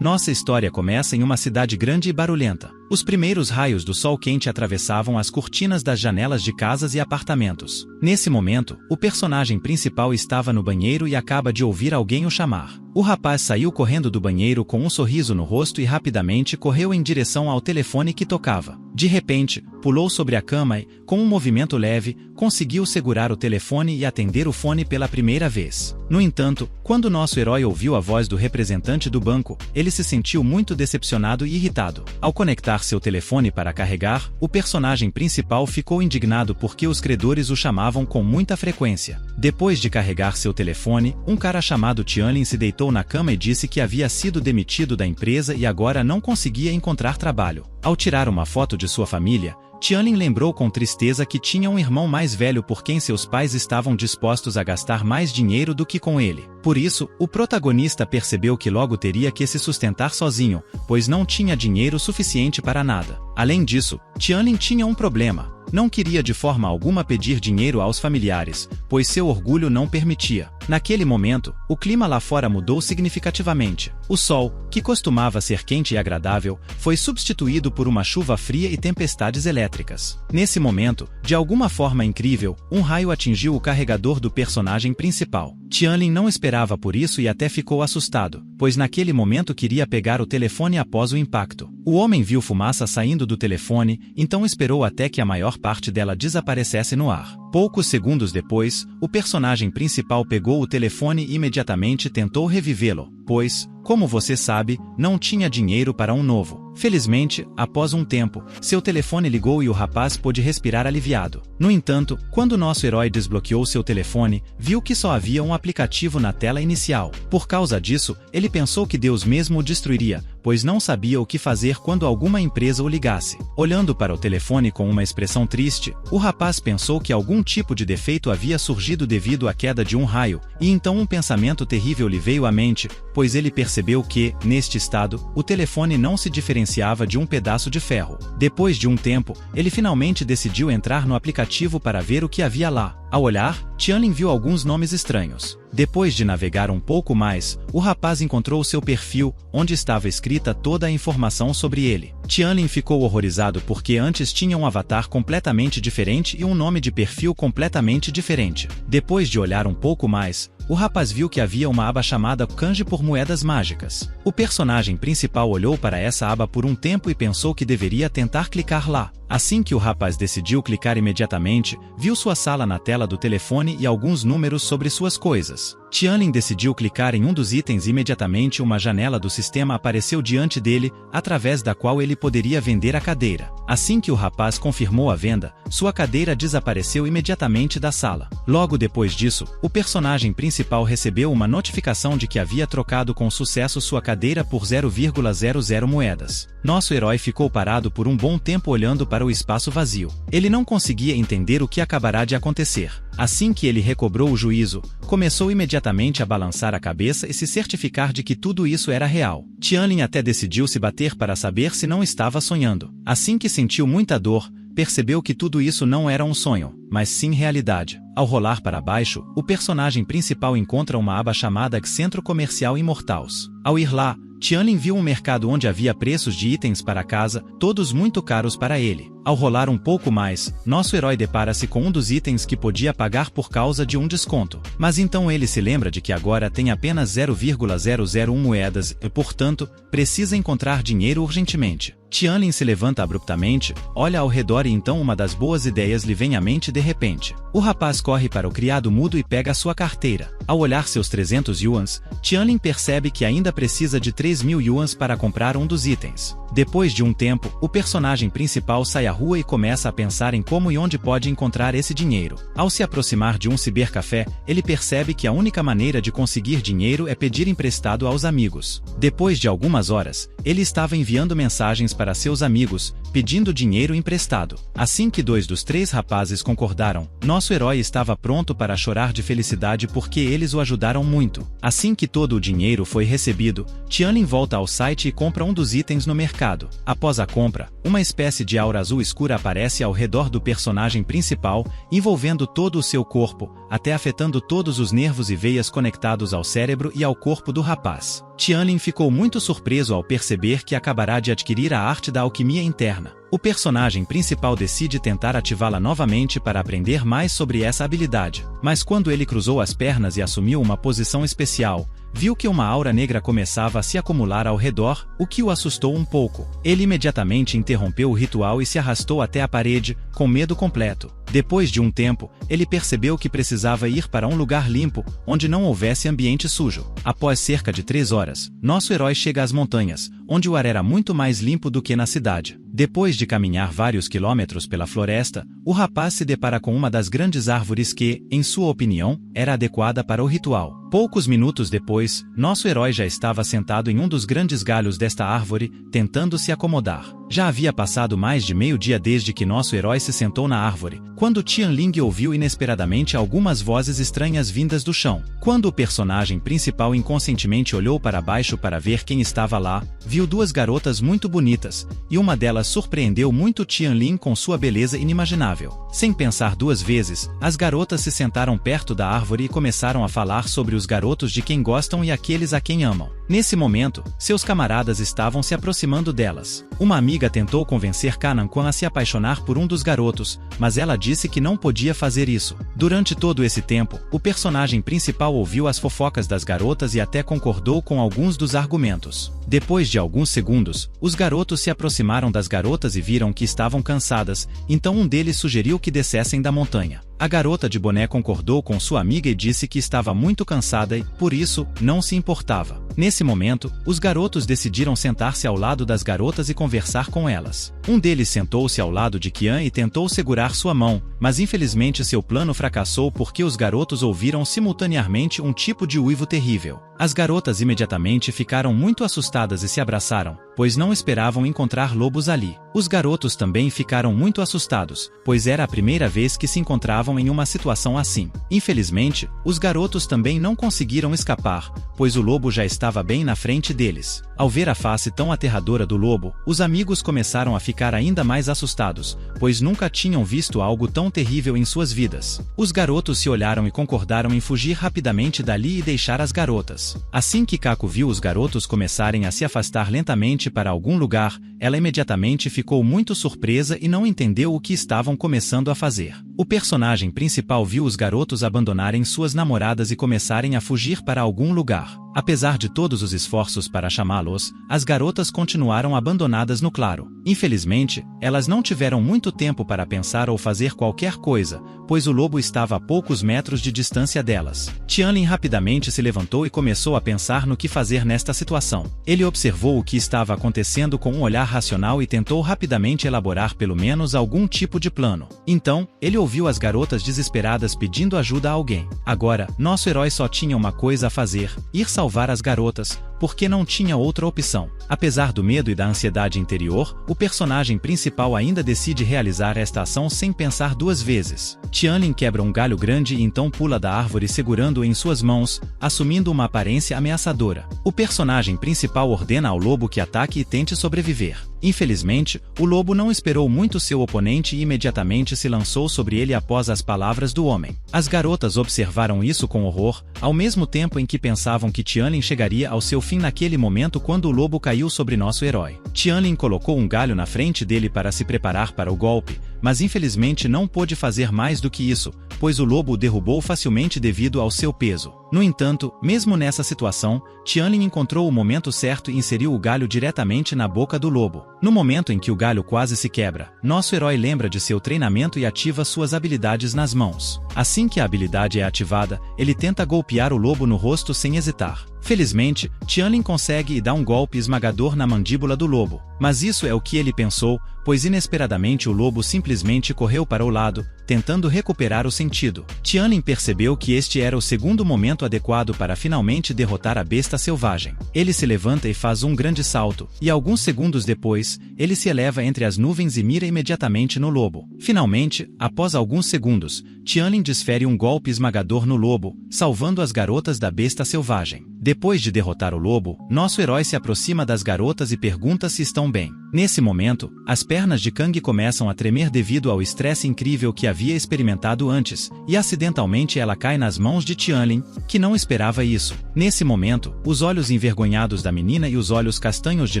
Nossa história começa em uma cidade grande e barulhenta. Os primeiros raios do sol quente atravessavam as cortinas das janelas de casas e apartamentos. Nesse momento, o personagem principal estava no banheiro e acaba de ouvir alguém o chamar. O rapaz saiu correndo do banheiro com um sorriso no rosto e rapidamente correu em direção ao telefone que tocava. De repente, pulou sobre a cama e, com um movimento leve, conseguiu segurar o telefone e atender o fone pela primeira vez. No entanto, quando nosso herói ouviu a voz do representante do banco, ele se sentiu muito decepcionado e irritado. Ao conectar seu telefone para carregar, o personagem principal ficou indignado porque os credores o chamavam com muita frequência. Depois de carregar seu telefone, um cara chamado Tianlin se deitou na cama e disse que havia sido demitido da empresa e agora não conseguia encontrar trabalho. Ao tirar uma foto de sua família, Tianlin lembrou com tristeza que tinha um irmão mais velho por quem seus pais estavam dispostos a gastar mais dinheiro do que com ele. Por isso, o protagonista percebeu que logo teria que se sustentar sozinho, pois não tinha dinheiro suficiente para nada. Além disso, Tianlin tinha um problema. Não queria de forma alguma pedir dinheiro aos familiares, pois seu orgulho não permitia. Naquele momento, o clima lá fora mudou significativamente. O sol, que costumava ser quente e agradável, foi substituído por uma chuva fria e tempestades elétricas. Nesse momento, de alguma forma incrível, um raio atingiu o carregador do personagem principal. Tianlin não esperava por isso e até ficou assustado, pois naquele momento queria pegar o telefone após o impacto. O homem viu fumaça saindo do telefone, então esperou até que a maior parte dela desaparecesse no ar. Poucos segundos depois, o personagem principal pegou o telefone e imediatamente tentou revivê-lo, pois, como você sabe, não tinha dinheiro para um novo. Felizmente, após um tempo, seu telefone ligou e o rapaz pôde respirar aliviado. No entanto, quando nosso herói desbloqueou seu telefone, viu que só havia um aplicativo na tela inicial. Por causa disso, ele pensou que Deus mesmo o destruiria, pois não sabia o que fazer quando alguma empresa o ligasse. Olhando para o telefone com uma expressão triste, o rapaz pensou que algum tipo de defeito havia surgido devido à queda de um raio, e então um pensamento terrível lhe veio à mente, pois ele percebeu que, neste estado, o telefone não se diferenciava de um pedaço de ferro. Depois de um tempo, ele finalmente decidiu entrar no aplicativo para ver o que havia lá. Ao olhar, Tianlin viu alguns nomes estranhos. Depois de navegar um pouco mais, o rapaz encontrou seu perfil, onde estava escrita toda a informação sobre ele. Tianlin ficou horrorizado porque antes tinha um avatar completamente diferente e um nome de perfil completamente diferente. Depois de olhar um pouco mais, o rapaz viu que havia uma aba chamada Kanji por moedas mágicas. O personagem principal olhou para essa aba por um tempo e pensou que deveria tentar clicar lá. Assim que o rapaz decidiu clicar imediatamente, viu sua sala na tela do telefone e alguns números sobre suas coisas. Tianlin decidiu clicar em um dos itens e imediatamente uma janela do sistema apareceu diante dele, através da qual ele poderia vender a cadeira. Assim que o rapaz confirmou a venda, sua cadeira desapareceu imediatamente da sala. Logo depois disso, o personagem principal recebeu uma notificação de que havia trocado com sucesso sua cadeira por 0,00 moedas. Nosso herói ficou parado por um bom tempo olhando para o espaço vazio. Ele não conseguia entender o que acabará de acontecer. Assim que ele recobrou o juízo, começou imediatamente a balançar a cabeça e se certificar de que tudo isso era real. Tianlin até decidiu se bater para saber se não estava sonhando. Assim que sentiu muita dor, percebeu que tudo isso não era um sonho, mas sim realidade. Ao rolar para baixo, o personagem principal encontra uma aba chamada Centro Comercial Immortals. Ao ir lá, Tianlin viu um mercado onde havia preços de itens para casa, todos muito caros para ele. Ao rolar um pouco mais, nosso herói depara-se com um dos itens que podia pagar por causa de um desconto. Mas então ele se lembra de que agora tem apenas 0,001 moedas e, portanto, precisa encontrar dinheiro urgentemente. Tianlin se levanta abruptamente, olha ao redor e então uma das boas ideias lhe vem à mente de repente. O rapaz corre para o criado mudo e pega sua carteira. Ao olhar seus 300 yuans, Tianlin percebe que ainda precisa de 3.000 yuans para comprar um dos itens. Depois de um tempo, o personagem principal sai à rua e começa a pensar em como e onde pode encontrar esse dinheiro. Ao se aproximar de um cibercafé, ele percebe que a única maneira de conseguir dinheiro é pedir emprestado aos amigos. Depois de algumas horas, ele estava enviando mensagens para seus amigos, pedindo dinheiro emprestado. Assim que 2 dos 3 rapazes concordaram, nosso herói estava pronto para chorar de felicidade porque eles o ajudaram muito. Assim que todo o dinheiro foi recebido, Tianlin volta ao site e compra um dos itens no mercado. Após a compra, uma espécie de aura azul escura aparece ao redor do personagem principal, envolvendo todo o seu corpo, até afetando todos os nervos e veias conectados ao cérebro e ao corpo do rapaz. Tianlin ficou muito surpreso ao perceber que acabará de adquirir a arte da alquimia interna. O personagem principal decide tentar ativá-la novamente para aprender mais sobre essa habilidade. Mas quando ele cruzou as pernas e assumiu uma posição especial, viu que uma aura negra começava a se acumular ao redor, o que o assustou um pouco. Ele imediatamente interrompeu o ritual e se arrastou até a parede, com medo completo. Depois de um tempo, ele percebeu que precisava ir para um lugar limpo, onde não houvesse ambiente sujo. Após cerca de 3 horas, nosso herói chega às montanhas, onde o ar era muito mais limpo do que na cidade. Depois de caminhar vários quilômetros pela floresta, o rapaz se depara com uma das grandes árvores que, em sua opinião, era adequada para o ritual. Poucos minutos depois, nosso herói já estava sentado em um dos grandes galhos desta árvore, tentando se acomodar. Já havia passado mais de meio-dia desde que nosso herói se sentou na árvore, quando Tianling ouviu inesperadamente algumas vozes estranhas vindas do chão. Quando o personagem principal inconscientemente olhou para baixo para ver quem estava lá, viu 2 garotas muito bonitas, e uma delas surpreendeu muito Tianling com sua beleza inimaginável. Sem pensar 2 vezes, as garotas se sentaram perto da árvore e começaram a falar sobre os garotos de quem gostam e aqueles a quem amam. Nesse momento, seus camaradas estavam se aproximando delas. Uma amiga tentou convencer Kanan-Kwan a se apaixonar por um dos garotos, mas ela disse que não podia fazer isso. Durante todo esse tempo, o personagem principal ouviu as fofocas das garotas e até concordou com alguns dos argumentos. Depois de alguns segundos, os garotos se aproximaram das garotas e viram que estavam cansadas, então um deles sugeriu que descessem da montanha. A garota de boné concordou com sua amiga e disse que estava muito cansada e, por isso, não se importava. Nesse momento, os garotos decidiram sentar-se ao lado das garotas e conversar com elas. Um deles sentou-se ao lado de Qian e tentou segurar sua mão, mas infelizmente seu plano fracassou porque os garotos ouviram simultaneamente um tipo de uivo terrível. As garotas imediatamente ficaram muito assustadas e se abraçaram, pois não esperavam encontrar lobos ali. Os garotos também ficaram muito assustados, pois era a primeira vez que se encontravam em uma situação assim. Infelizmente, os garotos também não conseguiram escapar, pois o lobo já estava bem na frente deles. Ao ver a face tão aterradora do lobo, os amigos começaram a ficar ainda mais assustados, pois nunca tinham visto algo tão terrível em suas vidas. Os garotos se olharam e concordaram em fugir rapidamente dali e deixar as garotas. Assim que Kako viu os garotos começarem a se afastar lentamente para algum lugar, ela imediatamente ficou muito surpresa e não entendeu o que estavam começando a fazer. O personagem principal viu os garotos abandonarem suas namoradas e começarem a fugir para algum lugar. Apesar de todos os esforços para chamá-los, as garotas continuaram abandonadas no claro. Infelizmente, elas não tiveram muito tempo para pensar ou fazer qualquer coisa, pois o lobo estava a poucos metros de distância delas. Tianlin rapidamente se levantou e começou a pensar no que fazer nesta situação. Ele observou o que estava acontecendo com um olhar racional e tentou rapidamente elaborar pelo menos algum tipo de plano. Então, ele ouviu as garotas desesperadas pedindo ajuda a alguém. Agora, nosso herói só tinha uma coisa a fazer: ir salvar as garotas, porque não tinha outra opção. Apesar do medo e da ansiedade interior, o personagem principal ainda decide realizar esta ação sem pensar 2 vezes. Tianlin quebra um galho grande e então pula da árvore segurando-o em suas mãos, assumindo uma aparência ameaçadora. O personagem principal ordena ao lobo que ataque e tente sobreviver. Infelizmente, o lobo não esperou muito seu oponente e imediatamente se lançou sobre ele após as palavras do homem. As garotas observaram isso com horror, ao mesmo tempo em que pensavam que Tianlin chegaria ao seu fim naquele momento quando o lobo caiu sobre nosso herói. Tianlin colocou um galho na frente dele para se preparar para o golpe, mas infelizmente não pôde fazer mais do que isso, pois o lobo o derrubou facilmente devido ao seu peso. No entanto, mesmo nessa situação, Tianlin encontrou o momento certo e inseriu o galho diretamente na boca do lobo. No momento em que o galho quase se quebra, nosso herói lembra de seu treinamento e ativa suas habilidades nas mãos. Assim que a habilidade é ativada, ele tenta golpear o lobo no rosto sem hesitar. Felizmente, Tianlin consegue e dá um golpe esmagador na mandíbula do lobo. Mas isso é o que ele pensou, pois inesperadamente o lobo simplesmente correu para o lado, tentando recuperar o sentido. Tianlin percebeu que este era o segundo momento adequado para finalmente derrotar a besta selvagem. Ele se levanta e faz um grande salto, e alguns segundos depois, ele se eleva entre as nuvens e mira imediatamente no lobo. Finalmente, após alguns segundos, Tianlin desfere um golpe esmagador no lobo, salvando as garotas da besta selvagem. Depois de derrotar o lobo, nosso herói se aproxima das garotas e pergunta se estão bem. Nesse momento, as pernas de Kang começam a tremer devido ao estresse incrível que havia experimentado antes, e acidentalmente ela cai nas mãos de Tianlin, que não esperava isso. Nesse momento, os olhos envergonhados da menina e os olhos castanhos de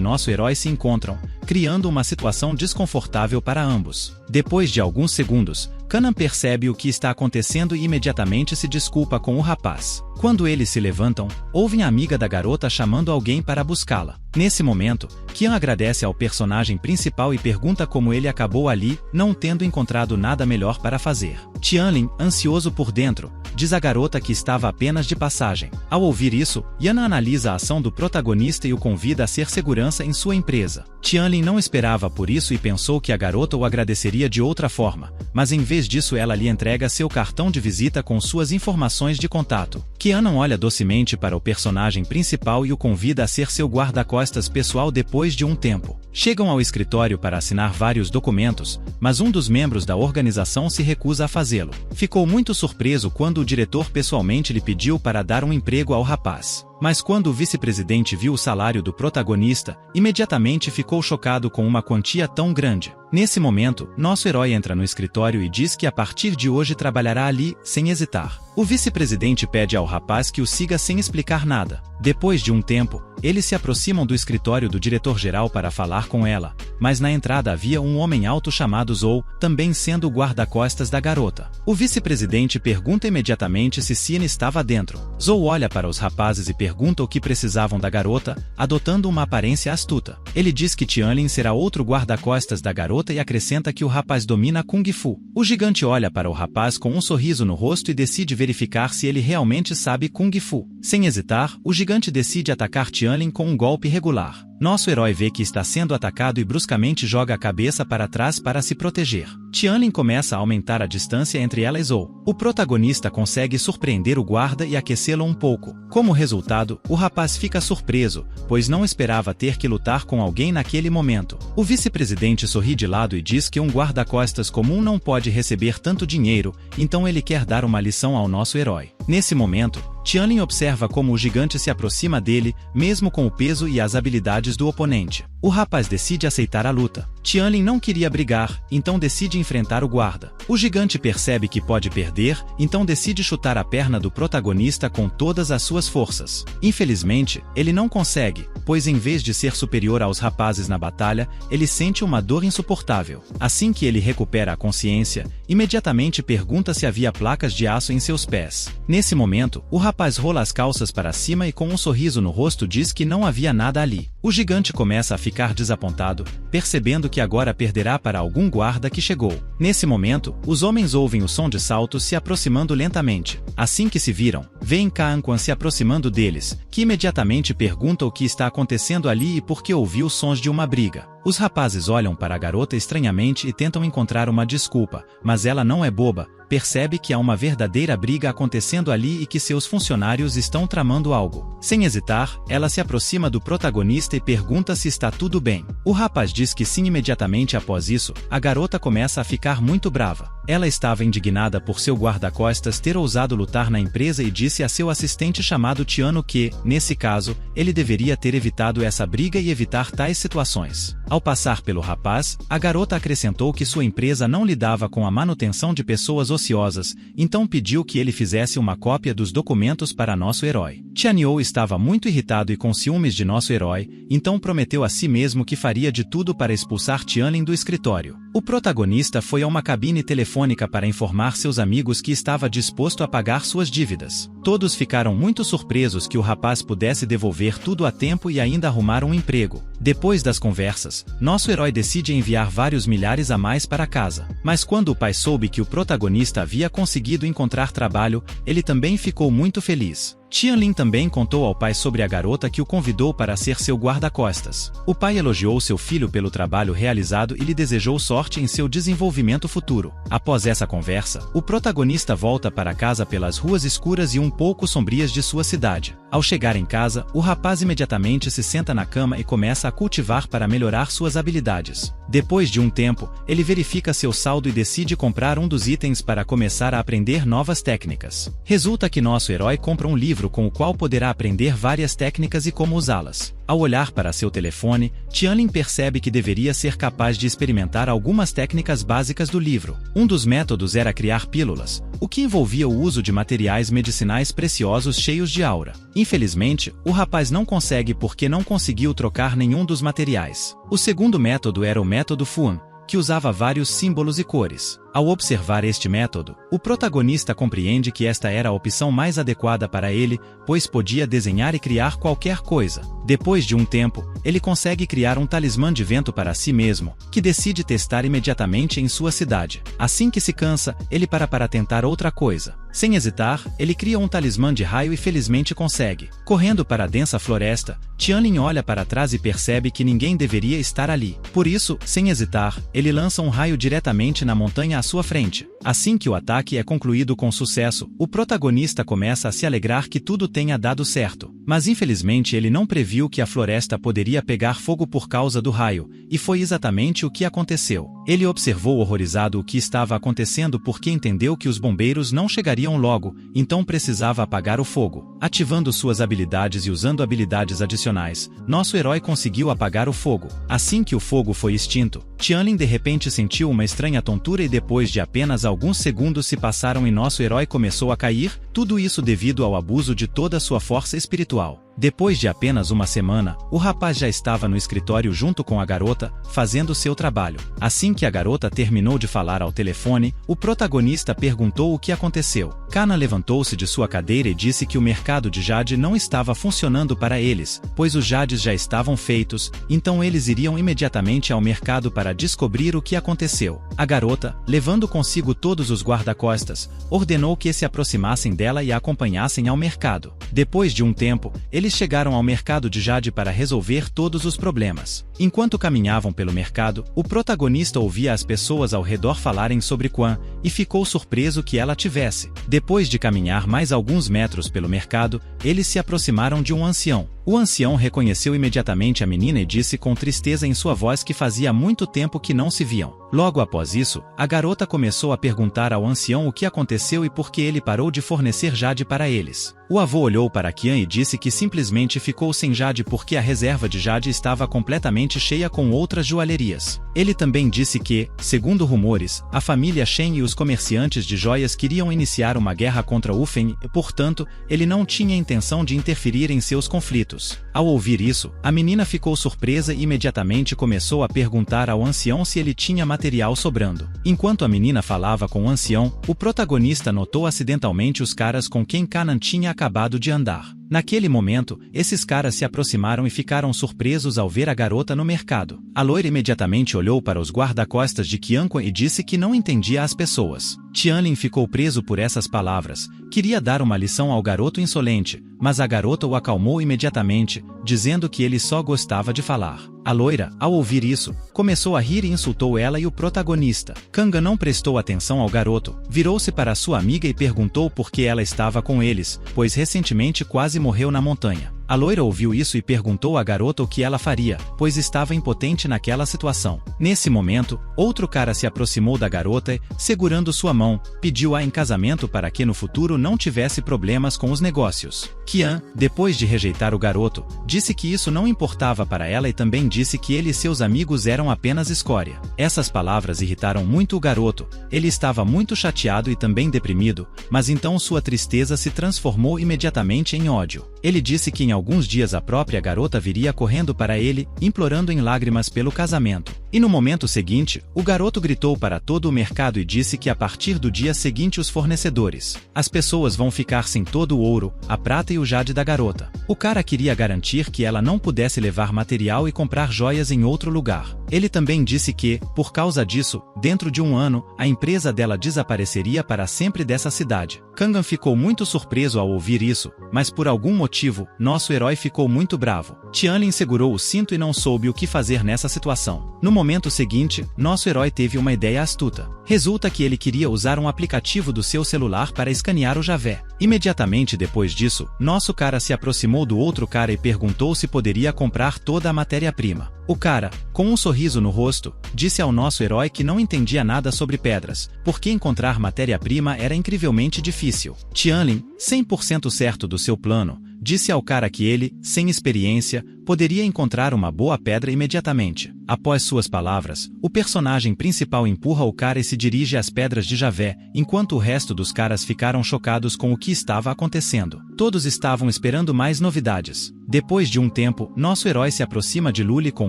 nosso herói se encontram, criando uma situação desconfortável para ambos. Depois de alguns segundos, Kanan percebe o que está acontecendo e imediatamente se desculpa com o rapaz. Quando eles se levantam, ouvem a amiga da garota chamando alguém para buscá-la. Nesse momento, Kian agradece ao personagem principal e pergunta como ele acabou ali, não tendo encontrado nada melhor para fazer. Tianlin, ansioso por dentro, diz à garota que estava apenas de passagem. Ao ouvir isso, Yana analisa a ação do protagonista e o convida a ser segurança em sua empresa. Tianlin não esperava por isso e pensou que a garota o agradeceria de outra forma, mas em vez disso ela lhe entrega seu cartão de visita com suas informações de contato. Kian olha docemente para o personagem principal e o convida a ser seu guarda-costas pessoal depois de um tempo. Chegam ao escritório para assinar vários documentos, mas um dos membros da organização se recusa a fazê-lo. Ficou muito surpreso quando o diretor pessoalmente lhe pediu para dar um emprego ao rapaz. Mas quando o vice-presidente viu o salário do protagonista, imediatamente ficou chocado com uma quantia tão grande. Nesse momento, nosso herói entra no escritório e diz que a partir de hoje trabalhará ali, sem hesitar. O vice-presidente pede ao rapaz que o siga sem explicar nada. Depois de um tempo, eles se aproximam do escritório do diretor-geral para falar com ela, mas na entrada havia um homem alto chamado Zhou, também sendo o guarda-costas da garota. O vice-presidente pergunta imediatamente se Cian estava dentro. Zhou olha para os rapazes e pergunta o que precisavam da garota, adotando uma aparência astuta. Ele diz que Tianlin será outro guarda-costas da garota e acrescenta que o rapaz domina Kung Fu. O gigante olha para o rapaz com um sorriso no rosto e decide verificar se ele realmente sabe Kung Fu. Sem hesitar, o gigante decide atacar Tianlin com um golpe regular. Nosso herói vê que está sendo atacado e bruscamente joga a cabeça para trás para se proteger. Tianlin começa a aumentar a distância entre ela e Zhou. O protagonista consegue surpreender o guarda e aquecê-lo um pouco. Como resultado, o rapaz fica surpreso, pois não esperava ter que lutar com alguém naquele momento. O vice-presidente sorri de lado e diz que um guarda-costas comum não pode receber tanto dinheiro, então ele quer dar uma lição ao nosso herói. Nesse momento, Tianlin observa como o gigante se aproxima dele, mesmo com o peso e as habilidades do oponente. O rapaz decide aceitar a luta. Tianlin não queria brigar, então decide enfrentar o guarda. O gigante percebe que pode perder, então decide chutar a perna do protagonista com todas as suas forças. Infelizmente, ele não consegue, pois em vez de ser superior aos rapazes na batalha, ele sente uma dor insuportável. Assim que ele recupera a consciência, imediatamente pergunta se havia placas de aço em seus pés. Nesse momento, o rapaz rola as calças para cima e com um sorriso no rosto diz que não havia nada ali. O gigante começa a ficar desapontado, percebendo que agora perderá para algum guarda que chegou. Nesse momento, os homens ouvem o som de saltos se aproximando lentamente. Assim que se viram, veem Kaan se aproximando deles, que imediatamente pergunta o que está acontecendo ali e por que ouviu sons de uma briga. Os rapazes olham para a garota estranhamente e tentam encontrar uma desculpa, mas ela não é boba, percebe que há uma verdadeira briga acontecendo ali e que seus funcionários estão tramando algo. Sem hesitar, ela se aproxima do protagonista e pergunta se está tudo bem. O rapaz diz que sim. Imediatamente após isso, a garota começa a ficar muito brava. Ela estava indignada por seu guarda-costas ter ousado lutar na empresa e disse a seu assistente chamado Tiano que, nesse caso, ele deveria ter evitado essa briga e evitar tais situações. Ao passar pelo rapaz, a garota acrescentou que sua empresa não lidava com a manutenção de pessoas ociosas, então pediu que ele fizesse uma cópia dos documentos para nosso herói. Tianyo estava muito irritado e com ciúmes de nosso herói, então prometeu a si mesmo que faria de tudo para expulsar Tianlin do escritório. O protagonista foi a uma cabine telefônica para informar seus amigos que estava disposto a pagar suas dívidas. Todos ficaram muito surpresos que o rapaz pudesse devolver tudo a tempo e ainda arrumar um emprego. Depois das conversas, nosso herói decide enviar vários milhares a mais para casa. Mas quando o pai soube que o protagonista havia conseguido encontrar trabalho, ele também ficou muito feliz. Tianlin também contou ao pai sobre a garota que o convidou para ser seu guarda-costas. O pai elogiou seu filho pelo trabalho realizado e lhe desejou sorte em seu desenvolvimento futuro. Após essa conversa, o protagonista volta para casa pelas ruas escuras e um pouco sombrias de sua cidade. Ao chegar em casa, o rapaz imediatamente se senta na cama e começa a cultivar para melhorar suas habilidades. Depois de um tempo, ele verifica seu saldo e decide comprar um dos itens para começar a aprender novas técnicas. Resulta que nosso herói compra um livro livro com o qual poderá aprender várias técnicas e como usá-las. Ao olhar para seu telefone, Tianlin percebe que deveria ser capaz de experimentar algumas técnicas básicas do livro. Um dos métodos era criar pílulas, o que envolvia o uso de materiais medicinais preciosos cheios de aura. Infelizmente, o rapaz não consegue porque não conseguiu trocar nenhum dos materiais. O segundo método era o método Fuan, que usava vários símbolos e cores. Ao observar este método, o protagonista compreende que esta era a opção mais adequada para ele, pois podia desenhar e criar qualquer coisa. Depois de um tempo, ele consegue criar um talismã de vento para si mesmo, que decide testar imediatamente em sua cidade. Assim que se cansa, ele para tentar outra coisa. Sem hesitar, ele cria um talismã de raio e felizmente consegue. Correndo para a densa floresta, Tianlin olha para trás e percebe que ninguém deveria estar ali. Por isso, sem hesitar, ele lança um raio diretamente na montanha à sua frente. Assim que o ataque é concluído com sucesso, o protagonista começa a se alegrar que tudo tenha dado certo. Mas infelizmente ele não previu que a floresta poderia pegar fogo por causa do raio, e foi exatamente o que aconteceu. Ele observou horrorizado o que estava acontecendo porque entendeu que os bombeiros não chegariam logo, então precisava apagar o fogo. Ativando suas habilidades e usando habilidades adicionais, nosso herói conseguiu apagar o fogo. Assim que o fogo foi extinto, Tianlin de repente sentiu uma estranha tontura e depois de apenas alguns segundos se passaram e nosso herói começou a cair, tudo isso devido ao abuso de toda sua força espiritual. Depois de apenas uma semana, o rapaz já estava no escritório junto com a garota, fazendo seu trabalho. Assim que a garota terminou de falar ao telefone, o protagonista perguntou o que aconteceu. Kana levantou-se de sua cadeira e disse que o mercado de jade não estava funcionando para eles, pois os jades já estavam feitos, então eles iriam imediatamente ao mercado para descobrir o que aconteceu. A garota, levando consigo todos os guarda-costas, ordenou que se aproximassem dela e a acompanhassem ao mercado. Depois de um tempo, eles chegaram ao mercado de jade para resolver todos os problemas. Enquanto caminhavam pelo mercado, o protagonista ouvia as pessoas ao redor falarem sobre Quan, e ficou surpreso que ela tivesse. Depois de caminhar mais alguns metros pelo mercado, eles se aproximaram de um ancião. O ancião reconheceu imediatamente a menina e disse com tristeza em sua voz que fazia muito tempo que não se viam. Logo após isso, a garota começou a perguntar ao ancião o que aconteceu e por que ele parou de fornecer jade para eles. O avô olhou para Qian e disse que simplesmente ficou sem jade porque a reserva de jade estava completamente cheia com outras joalherias. Ele também disse que, segundo rumores, a família Shen e os comerciantes de joias queriam iniciar uma guerra contra Ufeng e, portanto, ele não tinha intenção de interferir em seus conflitos. Ao ouvir isso, a menina ficou surpresa e imediatamente começou a perguntar ao ancião se ele tinha material sobrando. Enquanto a menina falava com o ancião, o protagonista notou acidentalmente os caras com quem Kanan tinha acabado de andar. Naquele momento, esses caras se aproximaram e ficaram surpresos ao ver a garota no mercado. A loira imediatamente olhou para os guarda-costas de Qianquan e disse que não entendia as pessoas. Tianlin ficou preso por essas palavras. Queria dar uma lição ao garoto insolente, mas a garota o acalmou imediatamente, dizendo que ele só gostava de falar. A loira, ao ouvir isso, começou a rir e insultou ela e o protagonista. Kanga não prestou atenção ao garoto, virou-se para sua amiga e perguntou por que ela estava com eles, pois recentemente quase morreu na montanha. A loira ouviu isso e perguntou à garota o que ela faria, pois estava impotente naquela situação. Nesse momento, outro cara se aproximou da garota e, segurando sua mão, pediu-a em casamento para que no futuro não tivesse problemas com os negócios. Qian, depois de rejeitar o garoto, disse que isso não importava para ela e também disse que ele e seus amigos eram apenas escória. Essas palavras irritaram muito o garoto, ele estava muito chateado e também deprimido, mas então sua tristeza se transformou imediatamente em ódio. Ele disse que em alguns dias a própria garota viria correndo para ele, implorando em lágrimas pelo casamento. E no momento seguinte, o garoto gritou para todo o mercado e disse que a partir do dia seguinte os fornecedores, as pessoas vão ficar sem todo o ouro, a prata e o jade da garota. O cara queria garantir que ela não pudesse levar material e comprar joias em outro lugar. Ele também disse que, por causa disso, dentro de um ano, a empresa dela desapareceria para sempre dessa cidade. Kangan ficou muito surpreso ao ouvir isso, mas por algum motivo, nosso herói ficou muito bravo. Tianlin segurou o cinto e não soube o que fazer nessa situação. No momento seguinte, nosso herói teve uma ideia astuta. Resulta que ele queria usar um aplicativo do seu celular para escanear o Javé. Imediatamente depois disso, nosso cara se aproximou do outro cara e perguntou se poderia comprar toda a matéria-prima. O cara, com um sorriso no rosto, disse ao nosso herói que não entendia nada sobre pedras, porque encontrar matéria-prima era incrivelmente difícil. Tianlin, 100% certo do seu plano, disse ao cara que ele, sem experiência, poderia encontrar uma boa pedra imediatamente. Após suas palavras, o personagem principal empurra o cara e se dirige às pedras de Javé, enquanto o resto dos caras ficaram chocados com o que estava acontecendo. Todos estavam esperando mais novidades. Depois de um tempo, nosso herói se aproxima de Lully com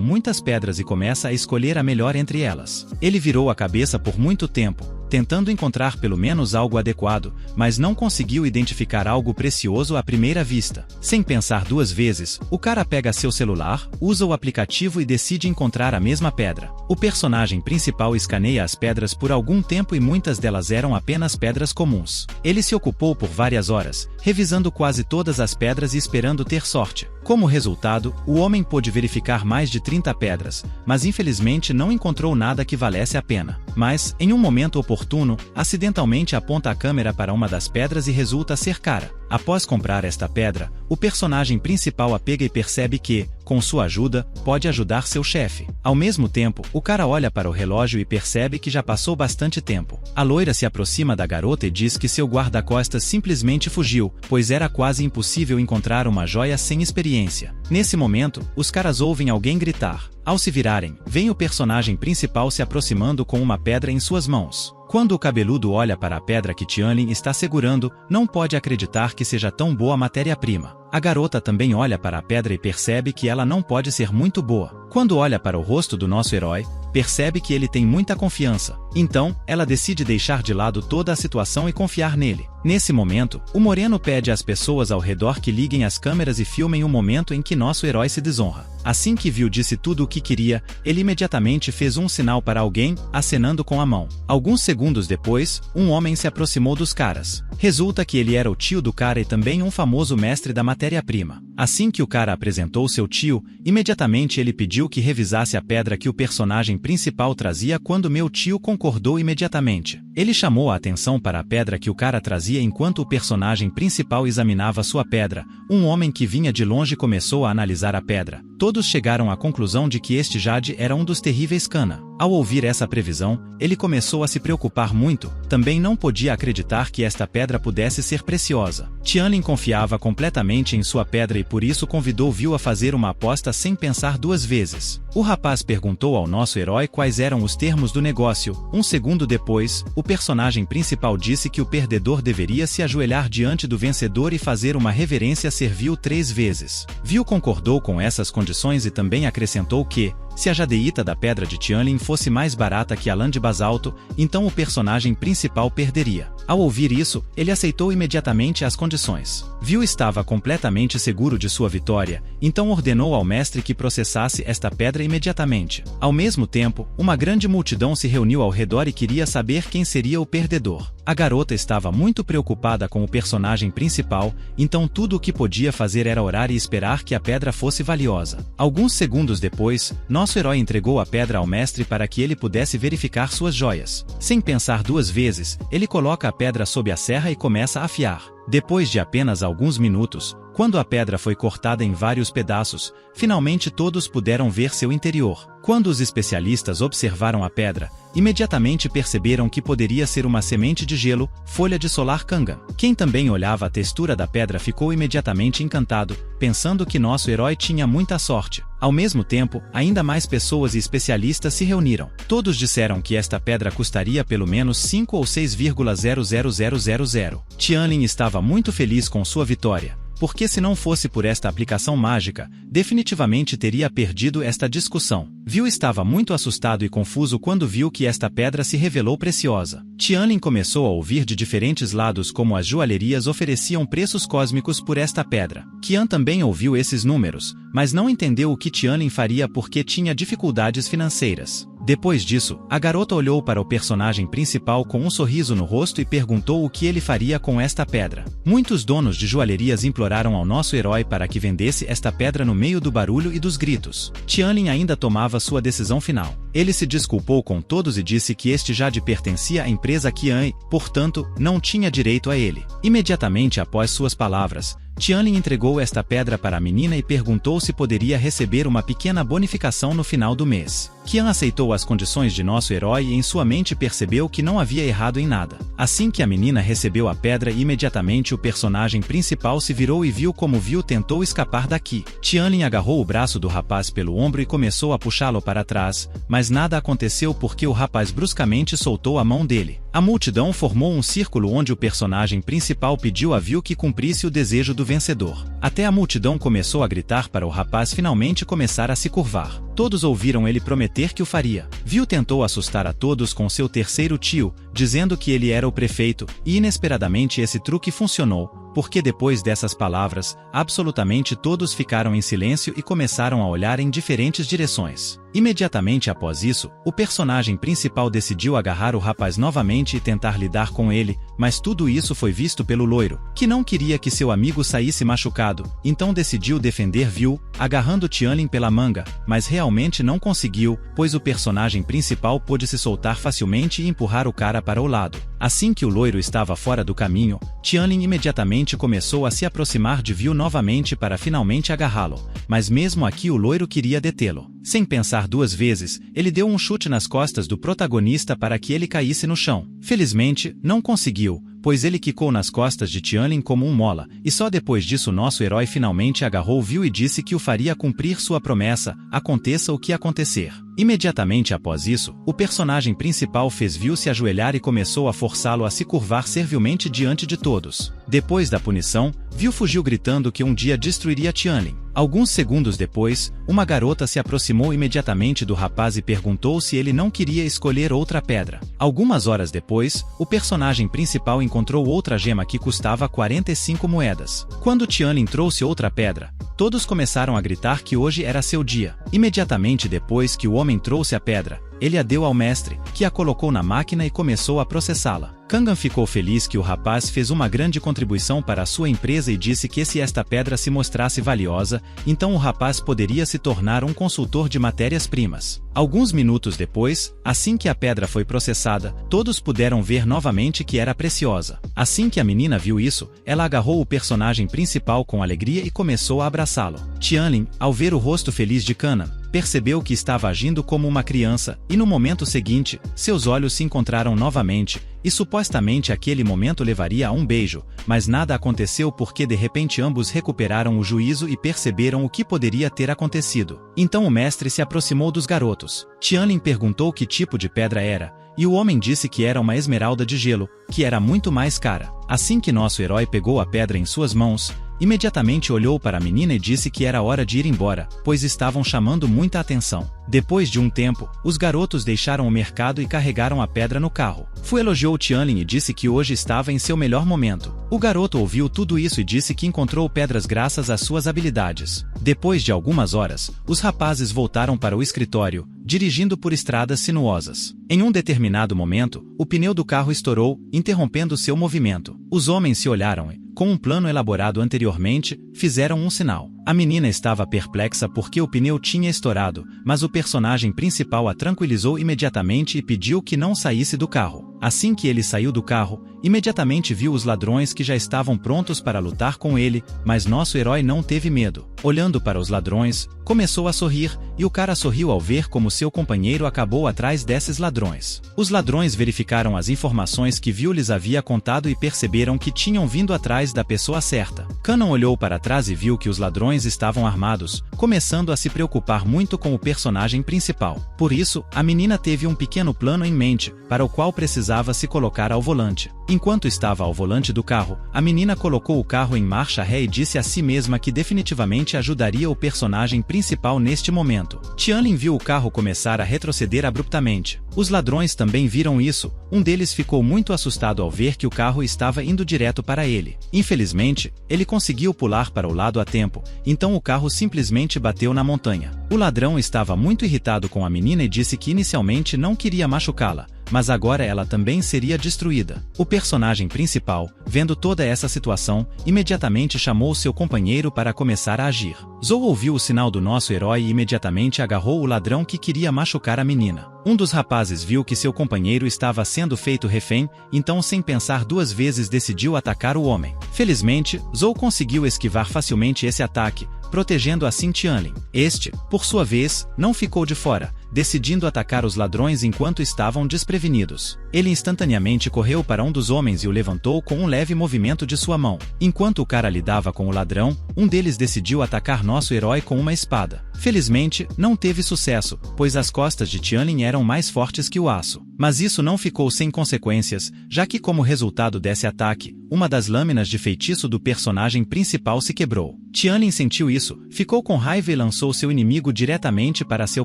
muitas pedras e começa a escolher a melhor entre elas. Ele virou a cabeça por muito tempo, tentando encontrar pelo menos algo adequado, mas não conseguiu identificar algo precioso à primeira vista. Sem pensar duas vezes, o cara pega seu celular, usa o aplicativo e decide encontrar a mesma pedra. O personagem principal escaneia as pedras por algum tempo e muitas delas eram apenas pedras comuns. Ele se ocupou por várias horas, revisando quase todas as pedras e esperando ter sorte. Como resultado, o homem pôde verificar mais de 30 pedras, mas infelizmente não encontrou nada que valesse a pena. Mas, em um momento oportuno, acidentalmente aponta a câmera para uma das pedras e resulta ser cara. Após comprar esta pedra, o personagem principal a pega e percebe que, com sua ajuda, pode ajudar seu chefe. Ao mesmo tempo, o cara olha para o relógio e percebe que já passou bastante tempo. A loira se aproxima da garota e diz que seu guarda-costas simplesmente fugiu, pois era quase impossível encontrar uma joia sem experiência. Nesse momento, os caras ouvem alguém gritar. Ao se virarem, vem o personagem principal se aproximando com uma pedra em suas mãos. Quando o cabeludo olha para a pedra que Tianlin está segurando, não pode acreditar que seja tão boa matéria-prima. A garota também olha para a pedra e percebe que ela não pode ser muito boa. Quando olha para o rosto do nosso herói, percebe que ele tem muita confiança. Então, ela decide deixar de lado toda a situação e confiar nele. Nesse momento, o moreno pede às pessoas ao redor que liguem as câmeras e filmem o momento em que nosso herói se desonra. Assim que viu disse tudo o que queria, ele imediatamente fez um sinal para alguém, acenando com a mão. Alguns segundos depois, um homem se aproximou dos caras. Resulta que ele era o tio do cara e também um famoso mestre da matéria-prima. Assim que o cara apresentou seu tio, imediatamente ele pediu que revisasse a pedra que o personagem principal trazia quando meu tio concordou imediatamente. Ele chamou a atenção para a pedra que o cara trazia enquanto o personagem principal examinava sua pedra. Um homem que vinha de longe começou a analisar a pedra. Todos chegaram à conclusão de que este jade era um dos terríveis Cana. Ao ouvir essa previsão, ele começou a se preocupar muito, também não podia acreditar que esta pedra pudesse ser preciosa. Tianlin confiava completamente em sua pedra e por isso convidou Viu a fazer uma aposta sem pensar duas vezes. O rapaz perguntou ao nosso herói quais eram os termos do negócio. Um segundo depois, o personagem principal disse que o perdedor deveria se ajoelhar diante do vencedor e fazer uma reverência a Viu 3 vezes. Viu concordou com essas condições e também acrescentou que, se a jadeíta da pedra de Tianlin fosse mais barata que a lã de basalto, então o personagem principal perderia. Ao ouvir isso, ele aceitou imediatamente as condições. Viu estava completamente seguro de sua vitória, então ordenou ao mestre que processasse esta pedra imediatamente. Ao mesmo tempo, uma grande multidão se reuniu ao redor e queria saber quem seria o perdedor. A garota estava muito preocupada com o personagem principal, então tudo o que podia fazer era orar e esperar que a pedra fosse valiosa. Alguns segundos depois, nosso herói entregou a pedra ao mestre para que ele pudesse verificar suas joias. Sem pensar duas vezes, ele coloca a pedra sob a serra e começa a afiar. Depois de apenas alguns minutos, quando a pedra foi cortada em vários pedaços, finalmente todos puderam ver seu interior. Quando os especialistas observaram a pedra, imediatamente perceberam que poderia ser uma semente de gelo, folha de solar Kangan. Quem também olhava a textura da pedra ficou imediatamente encantado, pensando que nosso herói tinha muita sorte. Ao mesmo tempo, ainda mais pessoas e especialistas se reuniram. Todos disseram que esta pedra custaria pelo menos 5 ou 6,00000. Tianlin estava muito feliz com sua vitória, porque se não fosse por esta aplicação mágica, definitivamente teria perdido esta discussão. Viu estava muito assustado e confuso quando viu que esta pedra se revelou preciosa. Tianlin começou a ouvir de diferentes lados como as joalherias ofereciam preços cósmicos por esta pedra. Qian também ouviu esses números, mas não entendeu o que Tianlin faria porque tinha dificuldades financeiras. Depois disso, a garota olhou para o personagem principal com um sorriso no rosto e perguntou o que ele faria com esta pedra. Muitos donos de joalherias imploraram ao nosso herói para que vendesse esta pedra no meio do barulho e dos gritos. Tianlin ainda tomava sua decisão final. Ele se desculpou com todos e disse que este jade pertencia à empresa Qian e, portanto, não tinha direito a ele. Imediatamente após suas palavras, Tianlin entregou esta pedra para a menina e perguntou se poderia receber uma pequena bonificação no final do mês. Qian aceitou as condições de nosso herói e em sua mente percebeu que não havia errado em nada. Assim que a menina recebeu a pedra, imediatamente o personagem principal se virou e viu como Viu tentou escapar daqui. Tianlin agarrou o braço do rapaz pelo ombro e começou a puxá-lo para trás, mas nada aconteceu porque o rapaz bruscamente soltou a mão dele. A multidão formou um círculo onde o personagem principal pediu a Viu que cumprisse o desejo do vencedor. Até a multidão começou a gritar para o rapaz finalmente começar a se curvar. Todos ouviram ele prometer que o faria. Viu tentou assustar a todos com seu terceiro tio, dizendo que ele era o prefeito, e inesperadamente esse truque funcionou, porque depois dessas palavras, absolutamente todos ficaram em silêncio e começaram a olhar em diferentes direções. Imediatamente após isso, o personagem principal decidiu agarrar o rapaz novamente e tentar lidar com ele, mas tudo isso foi visto pelo loiro, que não queria que seu amigo saísse machucado, então decidiu defender Viu, agarrando Tianlin pela manga, mas realmente não conseguiu, pois o personagem principal pôde se soltar facilmente e empurrar o cara para o lado. Assim que o loiro estava fora do caminho, Tianlin imediatamente começou a se aproximar de Viu novamente para finalmente agarrá-lo, mas mesmo aqui o loiro queria detê-lo. Sem pensar duas vezes, ele deu um chute nas costas do protagonista para que ele caísse no chão. Felizmente, não conseguiu, pois ele quicou nas costas de Tianlin como um mola, e só depois disso nosso herói finalmente agarrou Viu e disse que o faria cumprir sua promessa, aconteça o que acontecer. Imediatamente após isso, o personagem principal fez Viu se ajoelhar e começou a forçá-lo a se curvar servilmente diante de todos. Depois da punição, Viu fugiu gritando que um dia destruiria Tianlin. Alguns segundos depois, uma garota se aproximou imediatamente do rapaz e perguntou se ele não queria escolher outra pedra. Algumas horas depois, o personagem principal encontrou outra gema que custava 45 moedas. Quando Tianlin trouxe outra pedra, todos começaram a gritar que hoje era seu dia. Imediatamente depois que o homem trouxe a pedra, ele a deu ao mestre, que a colocou na máquina e começou a processá-la. Kangan ficou feliz que o rapaz fez uma grande contribuição para a sua empresa e disse que se esta pedra se mostrasse valiosa, então o rapaz poderia se tornar um consultor de matérias-primas. Alguns minutos depois, assim que a pedra foi processada, todos puderam ver novamente que era preciosa. Assim que a menina viu isso, ela agarrou o personagem principal com alegria e começou a abraçá-lo. Tianlin, ao ver o rosto feliz de Kangan, percebeu que estava agindo como uma criança, e no momento seguinte, seus olhos se encontraram novamente, e supostamente aquele momento levaria a um beijo, mas nada aconteceu porque de repente ambos recuperaram o juízo e perceberam o que poderia ter acontecido. Então o mestre se aproximou dos garotos. Tianlin perguntou que tipo de pedra era, e o homem disse que era uma esmeralda de gelo, que era muito mais cara. Assim que nosso herói pegou a pedra em suas mãos, imediatamente olhou para a menina e disse que era hora de ir embora, pois estavam chamando muita atenção. Depois de um tempo, os garotos deixaram o mercado e carregaram a pedra no carro. Fu elogiou Tianlin e disse que hoje estava em seu melhor momento. O garoto ouviu tudo isso e disse que encontrou pedras graças às suas habilidades. Depois de algumas horas, os rapazes voltaram para o escritório, dirigindo por estradas sinuosas. Em um determinado momento, o pneu do carro estourou, interrompendo seu movimento. Os homens se olharam e, com um plano elaborado anteriormente, fizeram um sinal. A menina estava perplexa porque o pneu tinha estourado, mas o personagem principal a tranquilizou imediatamente e pediu que não saísse do carro. Assim que ele saiu do carro, imediatamente viu os ladrões que já estavam prontos para lutar com ele, mas nosso herói não teve medo. Olhando para os ladrões, começou a sorrir, e o cara sorriu ao ver como seu companheiro acabou atrás desses ladrões. Os ladrões verificaram as informações que Viu lhes havia contado e perceberam que tinham vindo atrás da pessoa certa. Kangan olhou para trás e viu que os ladrões estavam armados, começando a se preocupar muito com o personagem principal. Por isso, a menina teve um pequeno plano em mente, para o qual precisava se colocar ao volante. Enquanto estava ao volante do carro, a menina colocou o carro em marcha ré e disse a si mesma que definitivamente ajudaria o personagem principal neste momento. Tianlin viu o carro começar a retroceder abruptamente. Os ladrões também viram isso. Um deles ficou muito assustado ao ver que o carro estava indo direto para ele. Infelizmente, ele conseguiu pular para o lado a tempo, então o carro simplesmente bateu na montanha. O ladrão estava muito irritado com a menina e disse que inicialmente não queria machucá-la, mas agora ela também seria destruída. O personagem principal, vendo toda essa situação, imediatamente chamou seu companheiro para começar a agir. Zhou ouviu o sinal do nosso herói e imediatamente agarrou o ladrão que queria machucar a menina. Um dos rapazes viu que seu companheiro estava sendo feito refém, então sem pensar duas vezes decidiu atacar o homem. Felizmente, Zhou conseguiu esquivar facilmente esse ataque, protegendo assim Tianlin. Este, por sua vez, não ficou de fora, decidindo atacar os ladrões enquanto estavam desprevenidos. Ele instantaneamente correu para um dos homens e o levantou com um leve movimento de sua mão. Enquanto o cara lidava com o ladrão, um deles decidiu atacar nosso herói com uma espada. Felizmente, não teve sucesso, pois as costas de Tianlin eram mais fortes que o aço. Mas isso não ficou sem consequências, já que como resultado desse ataque, uma das lâminas de feitiço do personagem principal se quebrou. Tianlin sentiu isso, ficou com raiva e lançou seu inimigo diretamente para seu